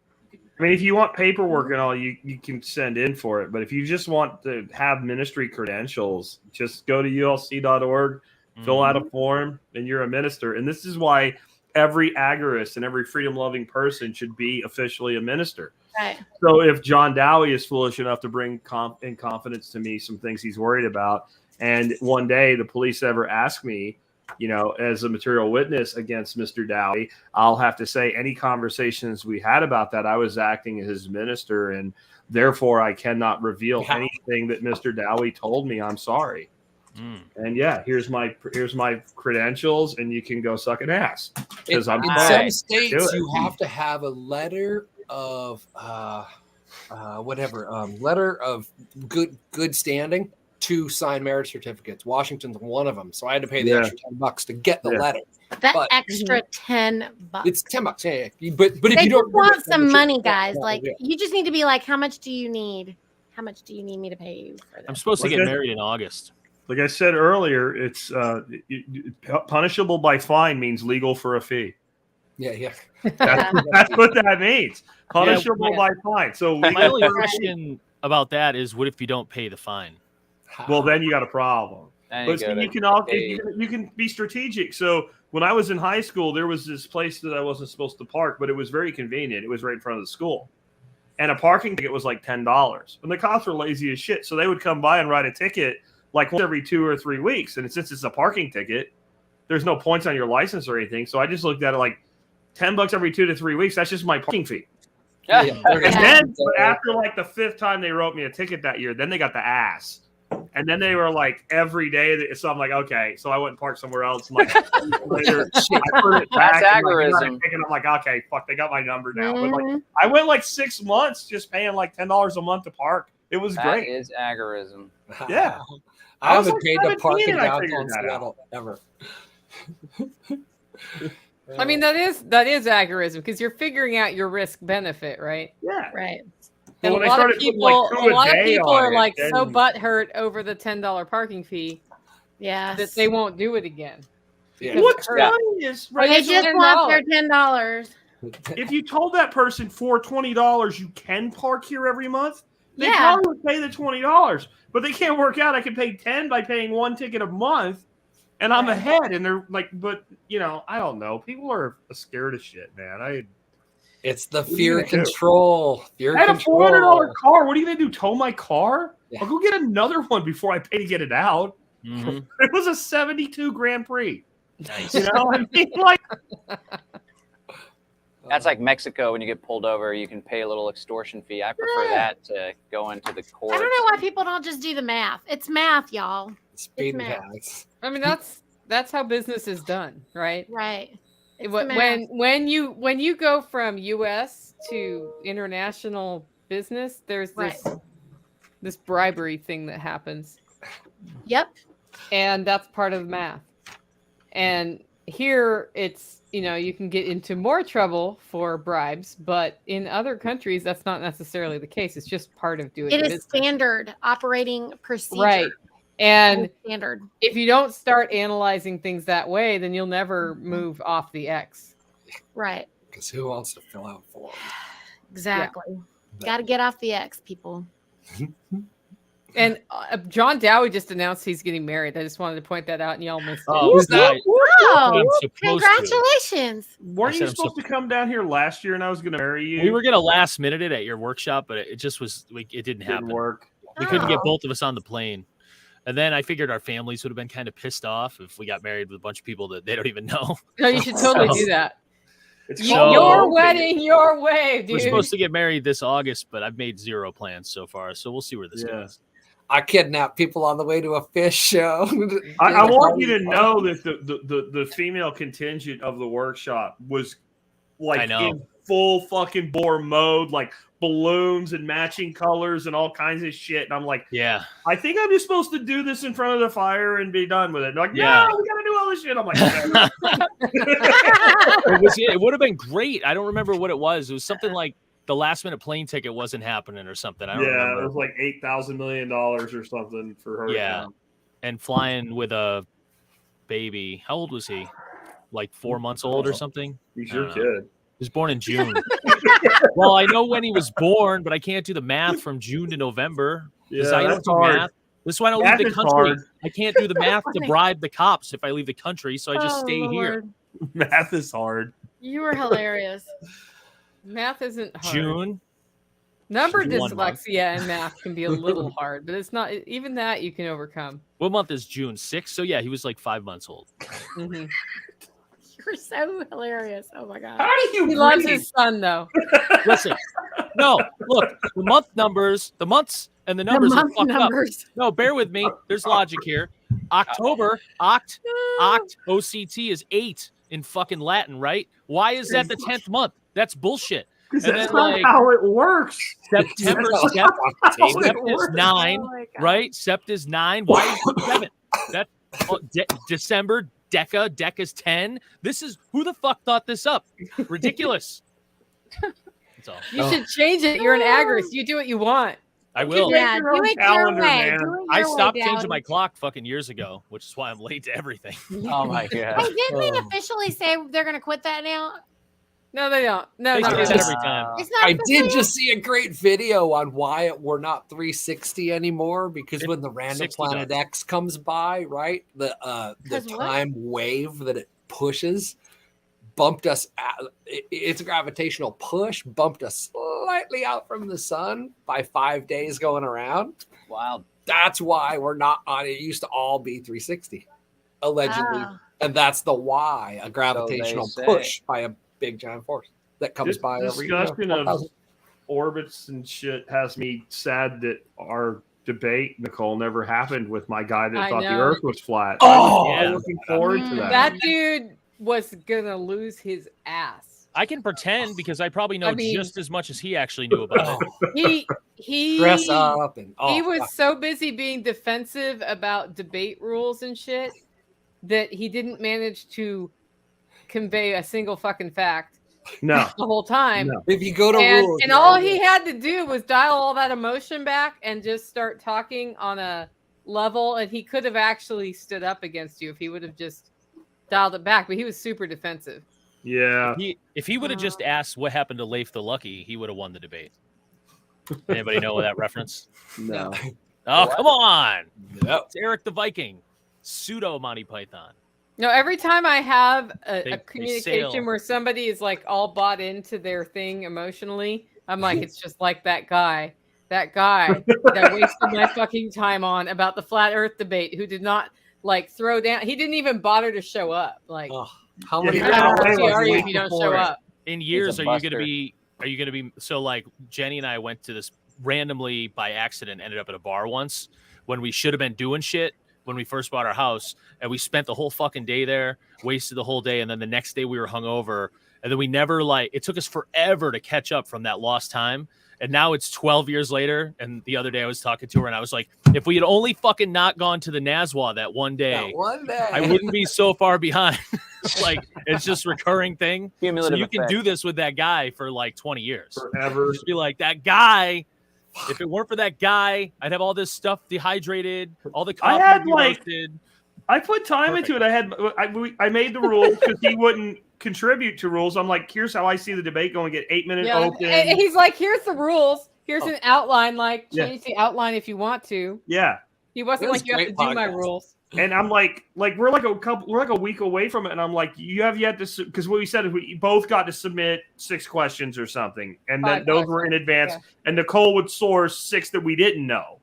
I mean, if you want paperwork and all, you can send in for it. But if you just want to have ministry credentials, just go to ulc.org, fill out a form, and you're a minister. And this is why every agorist and every freedom-loving person should be officially a minister. Right. So if John Dowie is foolish enough to bring in confidence to me some things he's worried about, and one day the police ever ask me, as a material witness against Mr. Dowie, I'll have to say any conversations we had about that, I was acting as his minister, and therefore I cannot reveal anything that Mr. Dowie told me. I'm sorry. And here's my credentials, and you can go suck an ass. Because in some states you have to have a letter of letter of good standing to sign marriage certificates. Washington's one of them, so I had to pay the extra $10 to get the letter. Extra $10. It's $10. Yeah. But if they you don't want some money, guys, you just need to be like, how much do you need? How much do you need me to pay you for this? I'm supposed to get married in August. Like I said earlier, it's punishable by fine means legal for a fee. Yeah. That's what that means. Punishable by fine. So my only question about that is, what if you don't pay the fine? Well, then you got a problem. But you can be strategic. So when I was in high school, there was this place that I wasn't supposed to park, but it was very convenient. It was right in front of the school. And a parking ticket was like $10. And the cops were lazy as shit. So they would come by and write a ticket like once every 2 or 3 weeks. And since it's a parking ticket, there's no points on your license or anything. So I just looked at it like $10 every 2 to 3 weeks. That's just my parking fee. And then after like the 5th time they wrote me a ticket that year, then they got the ass. And then they were like every day. So I'm like, okay. So I went and parked somewhere else. And like later, I put it back. That's agorism. And I'm like, okay, fuck, they got my number now. But like, I went like 6 months just paying like $10 a month to park. It was great. That is agorism. Yeah. I haven't paid to park in downtown Seattle ever. I mean, that is agorism because you're figuring out your risk benefit, right? Yeah. Right. And a lot of people are like so butthurt over the $10 parking fee, that they won't do it again. Yeah. What's funny is they just want their $10. If you told that person for $20 you can park here every month, they probably would pay the $20, but they can't work out. I can pay $10 by paying one ticket a month, and I'm ahead. And they're like, but I don't know. People are scared of shit, man. It's the fear control. I had a $400 car. What are you going to do? Tow my car? Yeah. I'll go get another one before I pay to get it out. Mm-hmm. It was a 72 Grand Prix. Nice. You know, I mean, like, That's like Mexico when you get pulled over, you can pay a little extortion fee. I prefer that to go into the courts. I don't know why people don't just do the math. It's math, y'all. Speed math. tax. I mean, that's how business is done, right? Right. It's the math. When you go from U.S. to international business, there's this bribery thing that happens, Yep. and that's part of the math. And here, it's you can get into more trouble for bribes, but in other countries, that's not necessarily the case. It's just part of doing It is business. standard operating procedure. Right. And standard. if you don't start analyzing things that way, then you'll never move off the X. Right. Because who wants to fill out forms? Exactly. Yeah. Got to get off the X, people. And John Dowie just announced he's getting married. I just wanted to point that out, and y'all missed it. Oh, Who's that? Oh, I'm supposed to. congratulations. weren't I you said I'm supposed to come down here last year and I was going to marry you? We were gonna last minute it at your workshop, but it just was. It didn't happen. Didn't work. We couldn't get Oh. both of us on the plane. And then I figured our families would have been kind of pissed off if we got married with a bunch of people that they don't even know. No, you should totally So- do that. It's So- called Your eloping. wedding, your way, We're dude. supposed to get married this August, but I've made 0 plans so far. So we'll see where this Yeah. goes. I kidnapped people on the way to a fish show. I want you to know that the female contingent of the workshop was I like know. in full fucking bore mode, like balloons and matching colors and all kinds of shit. And I'm like, Yeah. I think I'm just supposed to do this in front of the fire and be done with it. And they're like, Yeah. no, we gotta do all this shit. I'm like, It would have been great. I don't remember what it was. It was something like the last minute plane ticket wasn't happening or something. I don't yeah, remember. it was like $8,000 million or something for her. Yeah. And flying with a baby. How old was he? Like 4 months old or something? He's I your don't know. kid. He was born in June. Well, I know when he was born, but I can't do the math from June to November. Yeah, I don't that's do hard. math. This is why I don't Math leave the is country. hard. I can't do the math to bribe the cops if I leave the country, so I just Oh, stay here. Lord. Math is hard. You were hilarious. Math isn't hard. June. Number June 1 month. dyslexia and math can be a little hard, but it's not. Even that you can overcome. What month is June? 6th? So yeah, he was like 5 months old. Mhm. You're so hilarious. Oh my god. How do you He loves breathe? his son, though. Listen, no, look, the months and the numbers are month fucked numbers. up. No, bear with me. There's logic here. October, oct, OCT is 8 in fucking Latin, right? Why is that the 10th month? That's bullshit. Because And that's then, not like- how it works. September, Sept is 9, Oh my God. right? Sept is 9. Why is it 7? That December, Deca is 10. This is who the fuck thought this up? Ridiculous. That's all. You should change it. You're an agorist. You do what you want. I will. Make Yeah, your do own it your calendar, way. man. Do it I your way, stopped Dad. changing my clock fucking years ago, which is why I'm late to everything. Oh my god. Hey, didn't they Oh. officially say they're going to quit that now? No, they don't. No, They not do really. that every time. It's not. I officially- did just see a great video on why we're not 360 anymore because when the random 60 planet does. X comes by, right, the 'Cause what? time wave that it pushes bumped us out. It's a gravitational push, bumped us slightly out from the sun by 5 days going around. Wow. That's why we're not on it. Used to all be 360, allegedly. Oh. And that's the why, a gravitational say. push by a big giant force that comes This by every discussion of 1,000. orbits and shit has me sad that our debate, Nicole, never happened with my guy that I thought the know. Earth was flat. Oh, I'm yeah. looking forward to that. That dude was gonna lose his ass. I can pretend because I probably know I mean- just as much as he actually knew about it. He dress up and he oh, was fuck. so busy being defensive about debate rules and shit that he didn't manage to convey a single fucking fact No. the whole time. No. If you go to And, rules, and you all gotta he do- had to do was dial all that emotion back and just start talking on a level. And he could have actually stood up against you if he would have just dialed it back. But he was super defensive. Yeah. If he would have just asked what happened to Leif the Lucky, he would have won the debate. Anybody know that reference? No. Oh, come on. Yep. It's Eric the Viking, pseudo Monty Python. No, every time I have a They communication sail. where somebody is like all bought into their thing emotionally, I'm like, it's just like that guy that wasted my fucking time on about the flat earth debate who did not like throw down. He didn't even bother to show up. Like, Oh, how Yeah, many he I don't know got who away are you like if you don't before show it. up. In years, a are you buster. going to be so like Jenny and I went to this randomly by accident, ended up at a bar once when we should have been doing shit when we first bought our house, and we spent the whole fucking day there, wasted the whole day, and then the next day we were hungover, and then we never it took us forever to catch up from that lost time. And now it's 12 years later. And the other day I was talking to her and I was like, if we had only fucking not gone to the Nazwa that one day, I wouldn't be so far behind. Like, it's just recurring thing. So Cumulative you can effect. do this with that guy for like 20 years. Forever. Just be like, that guy, if it weren't for that guy, I'd have all this stuff dehydrated, all the coffee had, would be like, roasted. I put time into it. I made the rules because he wouldn't contribute to rules. I'm like, here's how I see the debate going. Get 8-minute Yeah, open. and he's like, here's the rules. Here's an outline. Like, Yeah. change the outline if you want to. Yeah. He wasn't It was like, you have to great do my podcast. rules. And I'm like we're like a week away from it, and I'm like, you have yet to, because what we said is we both got to submit 6 questions or something, and then 5 those were in advance, yeah. and Nicole would source 6 that we didn't know,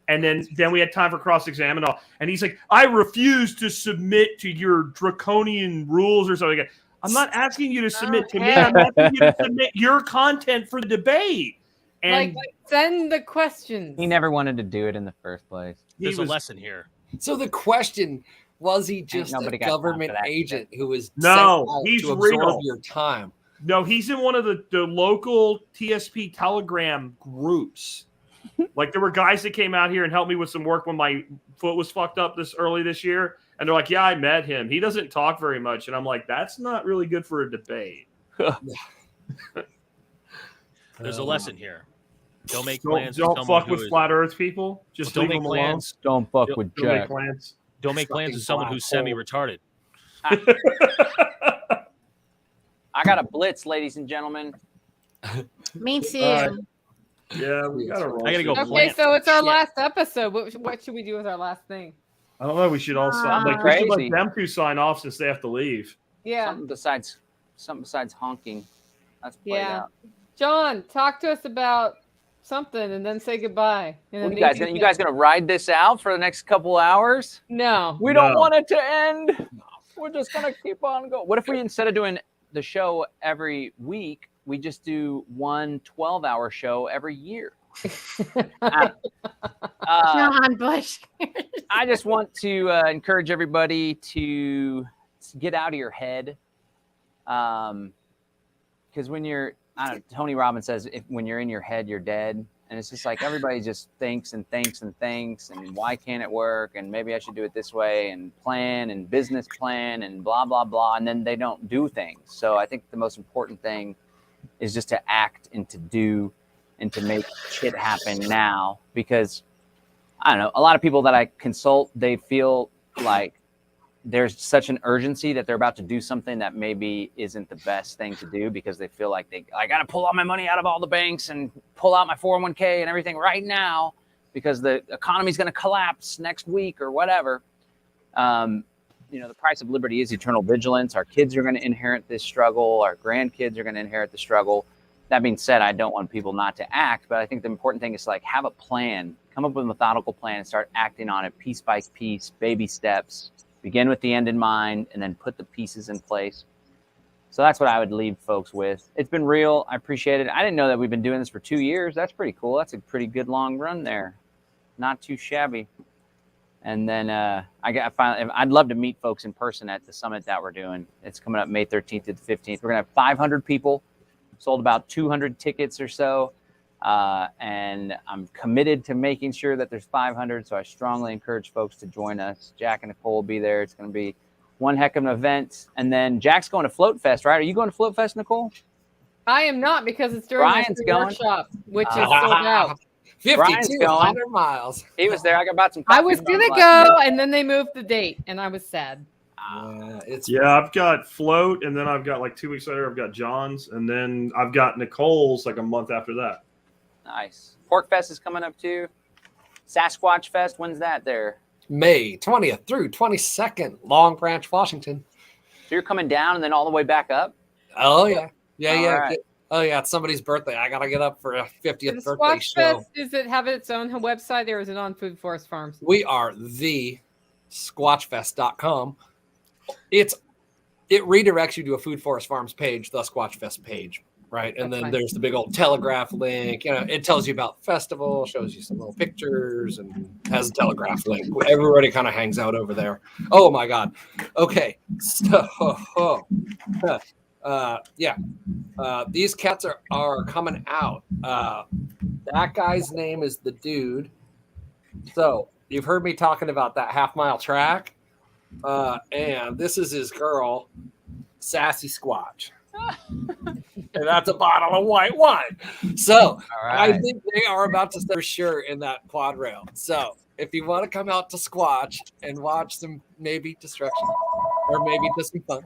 and then we had time for cross-exam and all, and he's like, I refuse to submit to your draconian rules or something. I'm not asking you to submit to me. I'm asking you to submit your content for the debate. And Like, send the questions. He never wanted to do it in the first place. There's a lesson here. So the question was, he just a nobody got time for government that agent who was No, sent out he's to absorb real. your time? No, he's in one of the local TSP Telegram groups. Like, there were guys that came out here and helped me with some work when my foot was fucked up early this year. And they're like, yeah, I met him. He doesn't talk very much. And I'm like, that's not really good for a debate. There's a lesson here. Don't make Don't plans. with fuck someone who with is- flat earth people. Just Don't leave make them alone. plans. Don't fuck Don't- with Don't make Jack. plans. Don't make plans with someone who's Fucking black semi-retarded. I got a blitz, ladies and gentlemen. Me too. All right. Yeah, we gotta roll. I gotta go some. Okay, plant. so it's our Shit. last episode. What should we do with our last thing? I don't know. We should all sign. Like, we should Crazy. let them 2 sign off since they have to leave. Yeah. Something besides honking. Let's play Yeah. out. John, talk to us about something and then say goodbye. And What then are you guys gonna ride this out for the next couple hours? No. We don't No. want it to end. We're just gonna keep on going. What if we, instead of doing the show every week, we just do one 12-hour show every year? John Bush. I just want to encourage everybody to get out of your head. Because when you're, I don't know, Tony Robbins says, when you're in your head, you're dead. And it's just like everybody just thinks and thinks and thinks, and why can't it work? And maybe I should do it this way, and plan and business plan and blah, blah, blah. And then they don't do things. So I think the most important thing is just to act and to do and to make shit happen now. Because I don't know, a lot of people that I consult, they feel like there's such an urgency that they're about to do something that maybe isn't the best thing to do, because they feel like I got to pull all my money out of all the banks and pull out my 401k and everything right now because the economy's going to collapse next week or whatever. The price of liberty is eternal vigilance. Our kids are going to inherit this struggle. Our grandkids are going to inherit the struggle. That being said, I don't want people not to act, but I think the important thing is to have a plan, come up with a methodical plan and start acting on it piece by piece, baby steps. Begin with the end in mind, and then put the pieces in place. So that's what I would leave folks with. It's been real. I appreciate it. I didn't know that we've been doing this for 2 years. That's pretty cool. That's a pretty good long run there. Not too shabby. And then I'd love to meet folks in person at the summit that we're doing. It's coming up May 13th to the 15th. We're going to have 500 people. Sold about 200 tickets or so. And I'm committed to making sure that there's 500. So I strongly encourage folks to join us. Jack and Nicole will be there. It's going to be one heck of an event. And then Jack's going to Float Fest, right? Are you going to Float Fest, Nicole? I am not, because it's during my Brian's free going. workshop, which is sold out. Brian's 5,200 miles. He was there. I got about some. I was coffee gonna last night. go, and then they moved the date, and I was sad. Yeah, I've got Float, and then I've got 2 weeks later, I've got John's, and then I've got Nicole's a month after that. Nice. Pork Fest is coming up too. Sasquatch Fest. When's that there? May 20th through 22nd, Long Branch, Washington. So you're coming down and then all the way back up? Oh, yeah. Yeah, All yeah. right. Oh, yeah. It's somebody's birthday. I got to get up for a 50th The birthday Squash show. Fest, does it have its own website, or is it on Food Forest Farms? We are the squatchfest.com, it redirects you to a Food Forest Farms page, the Squatchfest page, right? And then there's the big old Telegraph link. You know, it tells you about the festival, shows you some little pictures, and has a Telegraph link. Everybody kind of hangs out over there. Oh my God. Okay. So, these cats are coming out. That guy's name is the Dude. So you've heard me talking about that half-mile track. And this is his girl, Sassy Squatch. And that's a bottle of white wine. So I think they are about to start for sure in that quad rail. So if you want to come out to Squatch and watch some maybe destruction or maybe just some fun.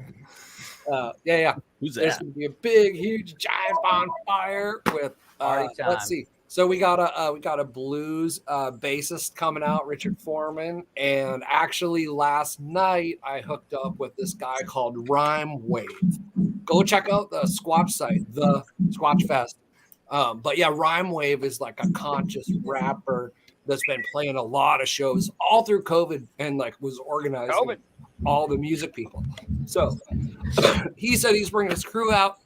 Who's There's that? going to be a big, huge, giant bonfire with let's see. So we got a blues bassist coming out, Richard Foreman, and actually last night I hooked up with this guy called Rhyme Wave. Go check out the Squatch site, the Squatch Fest. But yeah, Rhyme Wave is like a conscious rapper that's been playing a lot of shows all through COVID and like was organizing all the music people. So he said he's bringing his crew out.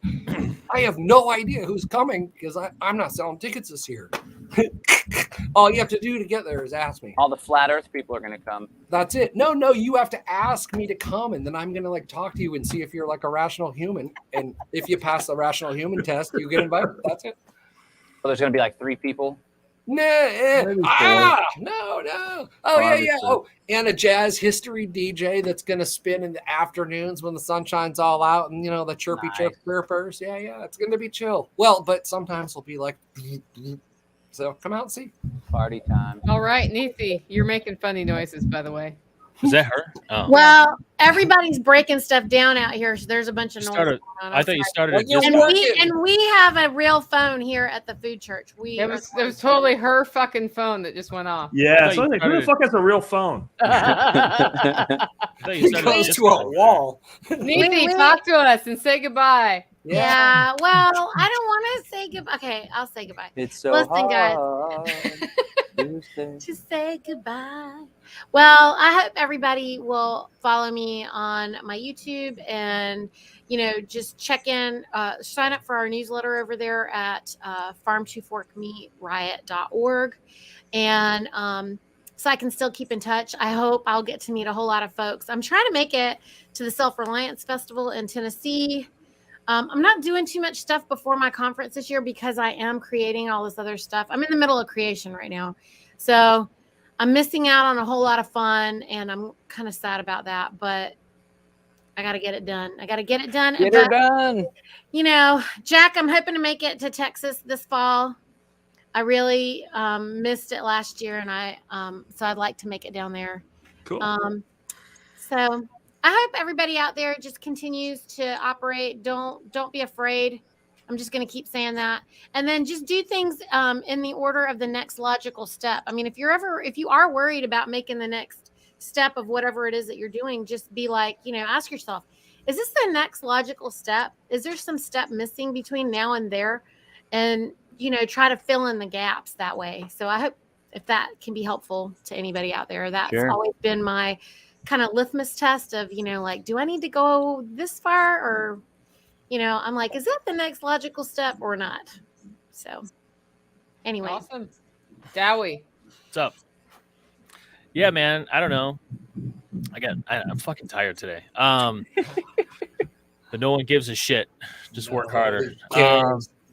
I have no idea who's coming because I'm not selling tickets this year. All you have to do to get there is ask me. All the flat Earth people are going to come. That's it. No, you have to ask me to come, and then I'm going to like talk to you and see if you're like a rational human. And if you pass the rational human test, you get invited. That's it. So there's going to be like 3 people. No. Oh, yeah. Oh, and a jazz history DJ that's going to spin in the afternoons when the sun shines all out and, you know, the chirpy chirpers. Yeah. It's going to be chill. Well, but sometimes it'll be like, so come out and see. Party time. All right, Neethi, you're making funny noises, by the way. Is that her? Oh. Well, everybody's breaking stuff down out here, so there's a bunch of noise going on. I thought you started it. And we have a real phone here at the food church. It was totally her fucking phone that just went off. Yeah, so like, who the fuck has a real phone? It goes to a wall. Neethi, talk to us and say goodbye. Yeah, well, I don't want to say goodbye. Okay, I'll say goodbye. It's so Listen, hard to say goodbye. Well, I hope everybody will follow me on my YouTube and, you know, just check in, sign up for our newsletter over there at farm2forkmeatriot.org. And so I can still keep in touch. I hope I'll get to meet a whole lot of folks. I'm trying to make it to the Self-Reliance Festival in Tennessee. I'm not doing too much stuff before my conference this year because I am creating all this other stuff. I'm in the middle of creation right now. So I'm missing out on a whole lot of fun, and I'm kind of sad about that, but I got to get it done. Get it done. You know, Jack, I'm hoping to make it to Texas this fall. I really missed it last year, and so I'd like to make it down there. Cool. So I hope everybody out there just continues to operate. Don't be afraid. I'm just going to keep saying that. And then just do things in the order of the next logical step. I mean, if you are worried about making the next step of whatever it is that you're doing, just be like, you know, ask yourself, is this the next logical step? Is there some step missing between now and there? And, you know, try to fill in the gaps that way. So I hope if that can be helpful to anybody out there, that's always been my kind of litmus test of, you know, like, do I need to go this far? Or, you know, I'm like, is that the next logical step or not? So anyway. Awesome. Dowie. What's up? Yeah, man. I don't know. I'm fucking tired today. But no one gives a shit. Just work harder.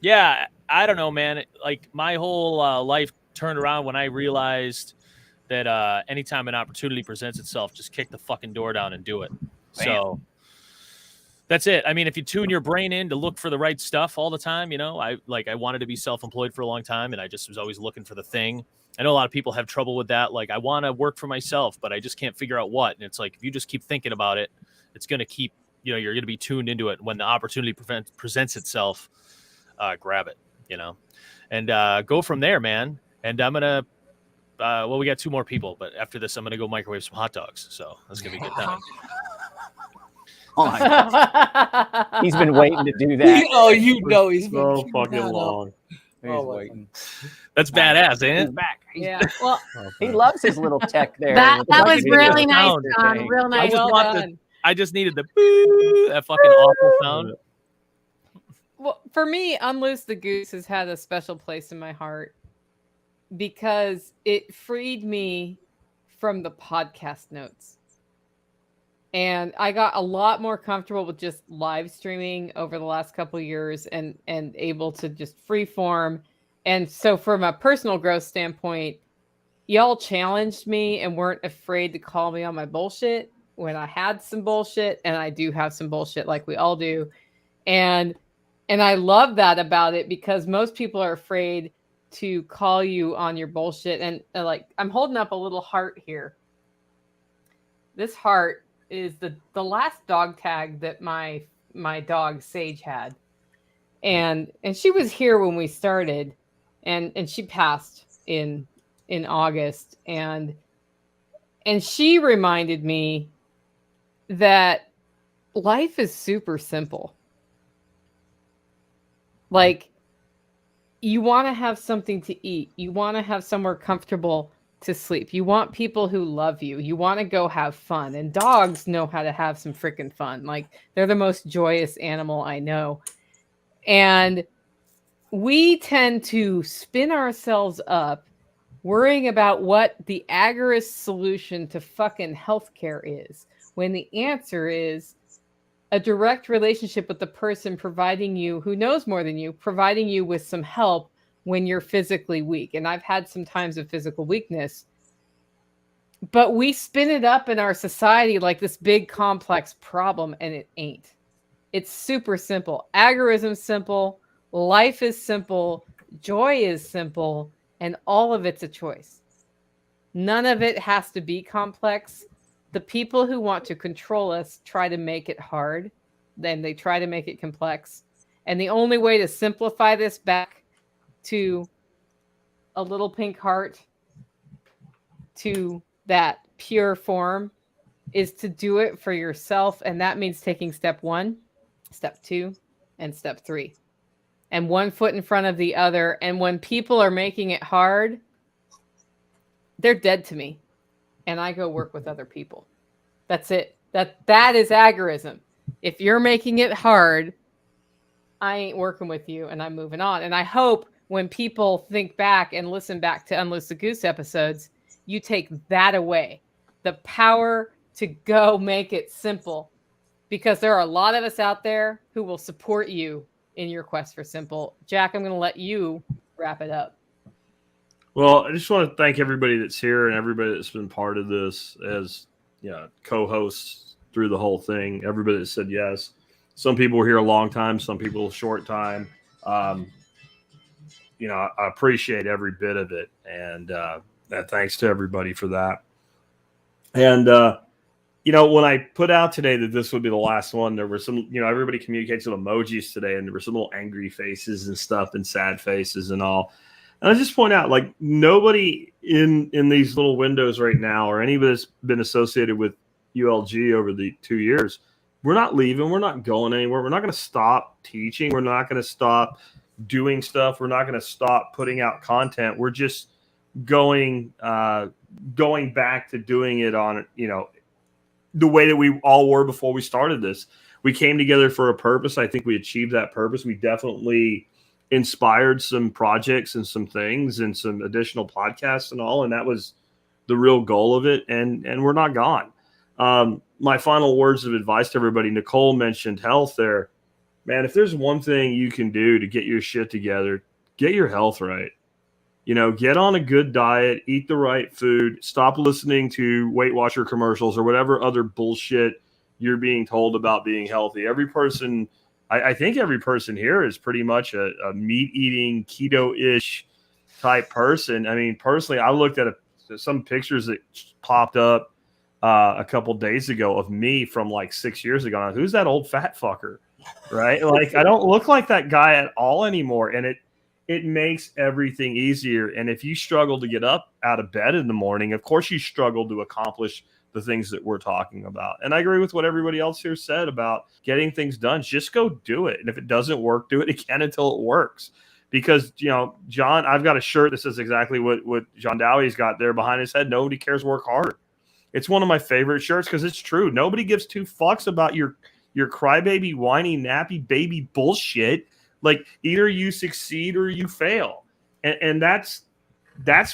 Yeah, I don't know, man. Like my whole life turned around when I realized that anytime an opportunity presents itself, just kick the fucking door down and do it. Bam. So that's it. I mean, if you tune your brain in to look for the right stuff all the time, you know, I wanted to be self-employed for a long time, and I just was always looking for the thing. I know a lot of people have trouble with that. Like, I want to work for myself, but I just can't figure out what. And it's like, if you just keep thinking about it, it's going to keep, you know, you're going to be tuned into it. When the opportunity presents itself, grab it, you know, and go from there, man. And I'm going to, well, we got 2 more people, but after this, I'm going to go microwave some hot dogs. So that's going to be a good time. Oh my God. He's been waiting to do that. Oh, you know, he's been so fucking long. He's Oh, my waiting. That's badass, ain't He's it? back. Yeah. Well, He loves his little tech there. That with that the was video. really nice, sound. John. Real I nice. just well want done. I just needed the boo, that fucking awful sound. Well, for me, Unloose the Goose has had a special place in my heart because it freed me from the podcast notes. And I got a lot more comfortable with just live streaming over the last couple of years and able to just free form. And so from a personal growth standpoint, y'all challenged me and weren't afraid to call me on my bullshit when I had some bullshit, and I do have some bullshit like we all do. And I love that about it because most people are afraid to call you on your bullshit. And like, I'm holding up a little heart here. This heart is the last dog tag that my dog Sage had. And she was here when we started, and she passed in August. And she reminded me that life is super simple. Like, you want to have something to eat. You want to have somewhere comfortable to sleep. You want people who love you. You want to go have fun. And dogs know how to have some freaking fun. Like, they're the most joyous animal I know. And we tend to spin ourselves up worrying about what the agorist solution to fucking healthcare is, when the answer is a direct relationship with the person providing you, who knows more than you, providing you with some help when you're physically weak. And I've had some times of physical weakness, but we spin it up in our society like this big complex problem, and it ain't. It's super simple. Agorism's simple. Life is simple. Joy is simple. And all of it's a choice. None of it has to be complex. The people who want to control us try to make it hard. Then they try to make it complex. And the only way to simplify this back to a little pink heart, to that pure form, is to do it for yourself. And that means taking step 1, step 2, and step 3. And one foot in front of the other. And when people are making it hard, they're dead to me. And I go work with other people. That's it. That is agorism. If you're making it hard, I ain't working with you, and I'm moving on. And I hope when people think back and listen back to Unloose the Goose episodes, you take that away. The power to go make it simple. Because there are a lot of us out there who will support you in your quest for simple. Jack, I'm going to let you wrap it up. Well, I just want to thank everybody that's here and everybody that's been part of this as co-hosts through the whole thing. Everybody that said yes. Some people were here a long time, some people a short time. I appreciate every bit of it, and thanks to everybody for that. And when I put out today that this would be the last one, there were some, everybody communicates with emojis today, and there were some little angry faces and stuff and sad faces and all. And I just point out, like, nobody in these little windows right now, or anybody that's been associated with ULG over the 2 years, we're not leaving. We're not going anywhere. We're not going to stop teaching. We're not going to stop doing stuff. We're not going to stop putting out content. We're just going back to doing it on, the way that we all were before we started this. We came together for a purpose. I think we achieved that purpose. We definitely inspired some projects and some things and some additional podcasts and all. And that was the real goal of it. And we're not gone. My final words of advice to everybody, Nicole mentioned health there. Man, if there's one thing you can do to get your shit together, get your health right. Get on a good diet, eat the right food, stop listening to Weight Watcher commercials or whatever other bullshit you're being told about being healthy. Every person, I think every person here is pretty much a meat-eating, keto-ish type person. I mean, personally, I looked at some pictures that popped up a couple days ago of me from like 6 years ago. Who's that old fat fucker, right? Like, I don't look like that guy at all anymore, and it makes everything easier. And if you struggle to get up out of bed in the morning, of course you struggle to accomplish the things that we're talking about. And I agree with what everybody else here said about getting things done. Just go do it. And if it doesn't work, do it again until it works. because, John, I've got a shirt that says exactly what John Dowie's got there behind his head. Nobody cares, work hard. It's one of my favorite shirts because it's true. Nobody gives two fucks about your crybaby, whiny, nappy baby bullshit. Like, either you succeed or you fail. And that's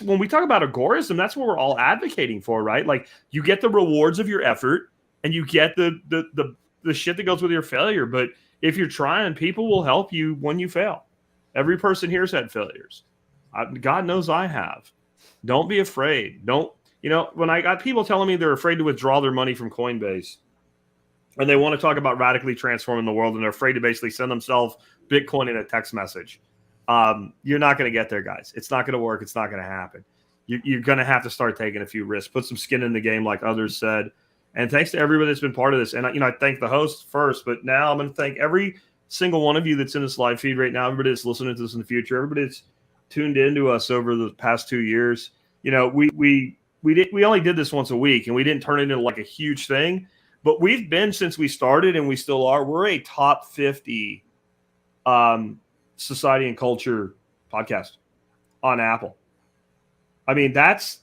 when we talk about agorism, that's what we're all advocating for, right? Like, you get the rewards of your effort and you get the shit that goes with your failure. But if you're trying, people will help you when you fail. Every person here's had failures. God knows I have. Don't be afraid. When I got people telling me they're afraid to withdraw their money from Coinbase and they want to talk about radically transforming the world and they're afraid to basically send themselves Bitcoin in a text message, you're not going to get there, guys. It's not going to work. It's not going to happen. You're going to have to start taking a few risks, put some skin in the game, like others said. And thanks to everybody that's been part of this. And I thank the host first, but now I'm going to thank every single one of you that's in this live feed right now, everybody that's listening to this in the future, everybody that's tuned into us over the past 2 years. We only did this once a week, and we didn't turn it into like a huge thing, but we've been, since we started, and we still are, we're a top 50 society and culture podcast on Apple. I mean, that's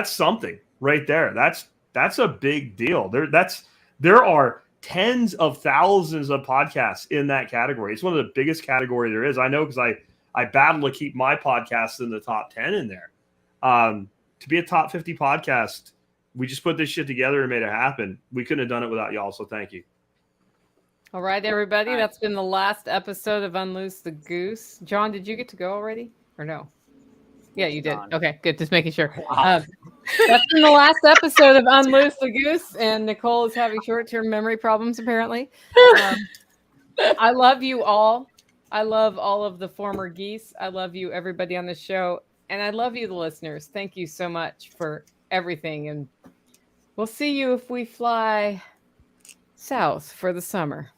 something right there. That's a big deal. There are tens of thousands of podcasts in that category. It's one of the biggest category there is. I know, because I battle to keep my podcast in the top 10 in there. To be a top 50 podcast, we just put this shit together and made it happen. We couldn't have done it without y'all. So thank you. All right, everybody. That's been the last episode of Unloose the Goose. John, did you get to go already or no? Yeah, you did. Okay, good. Just making sure. That's been the last episode of Unloose the Goose, and Nicole is having short-term memory problems, apparently. I love you all. I love all of the former geese. I love you, everybody on the show, and I love you, the listeners. Thank you so much for everything, and we'll see you if we fly south for the summer.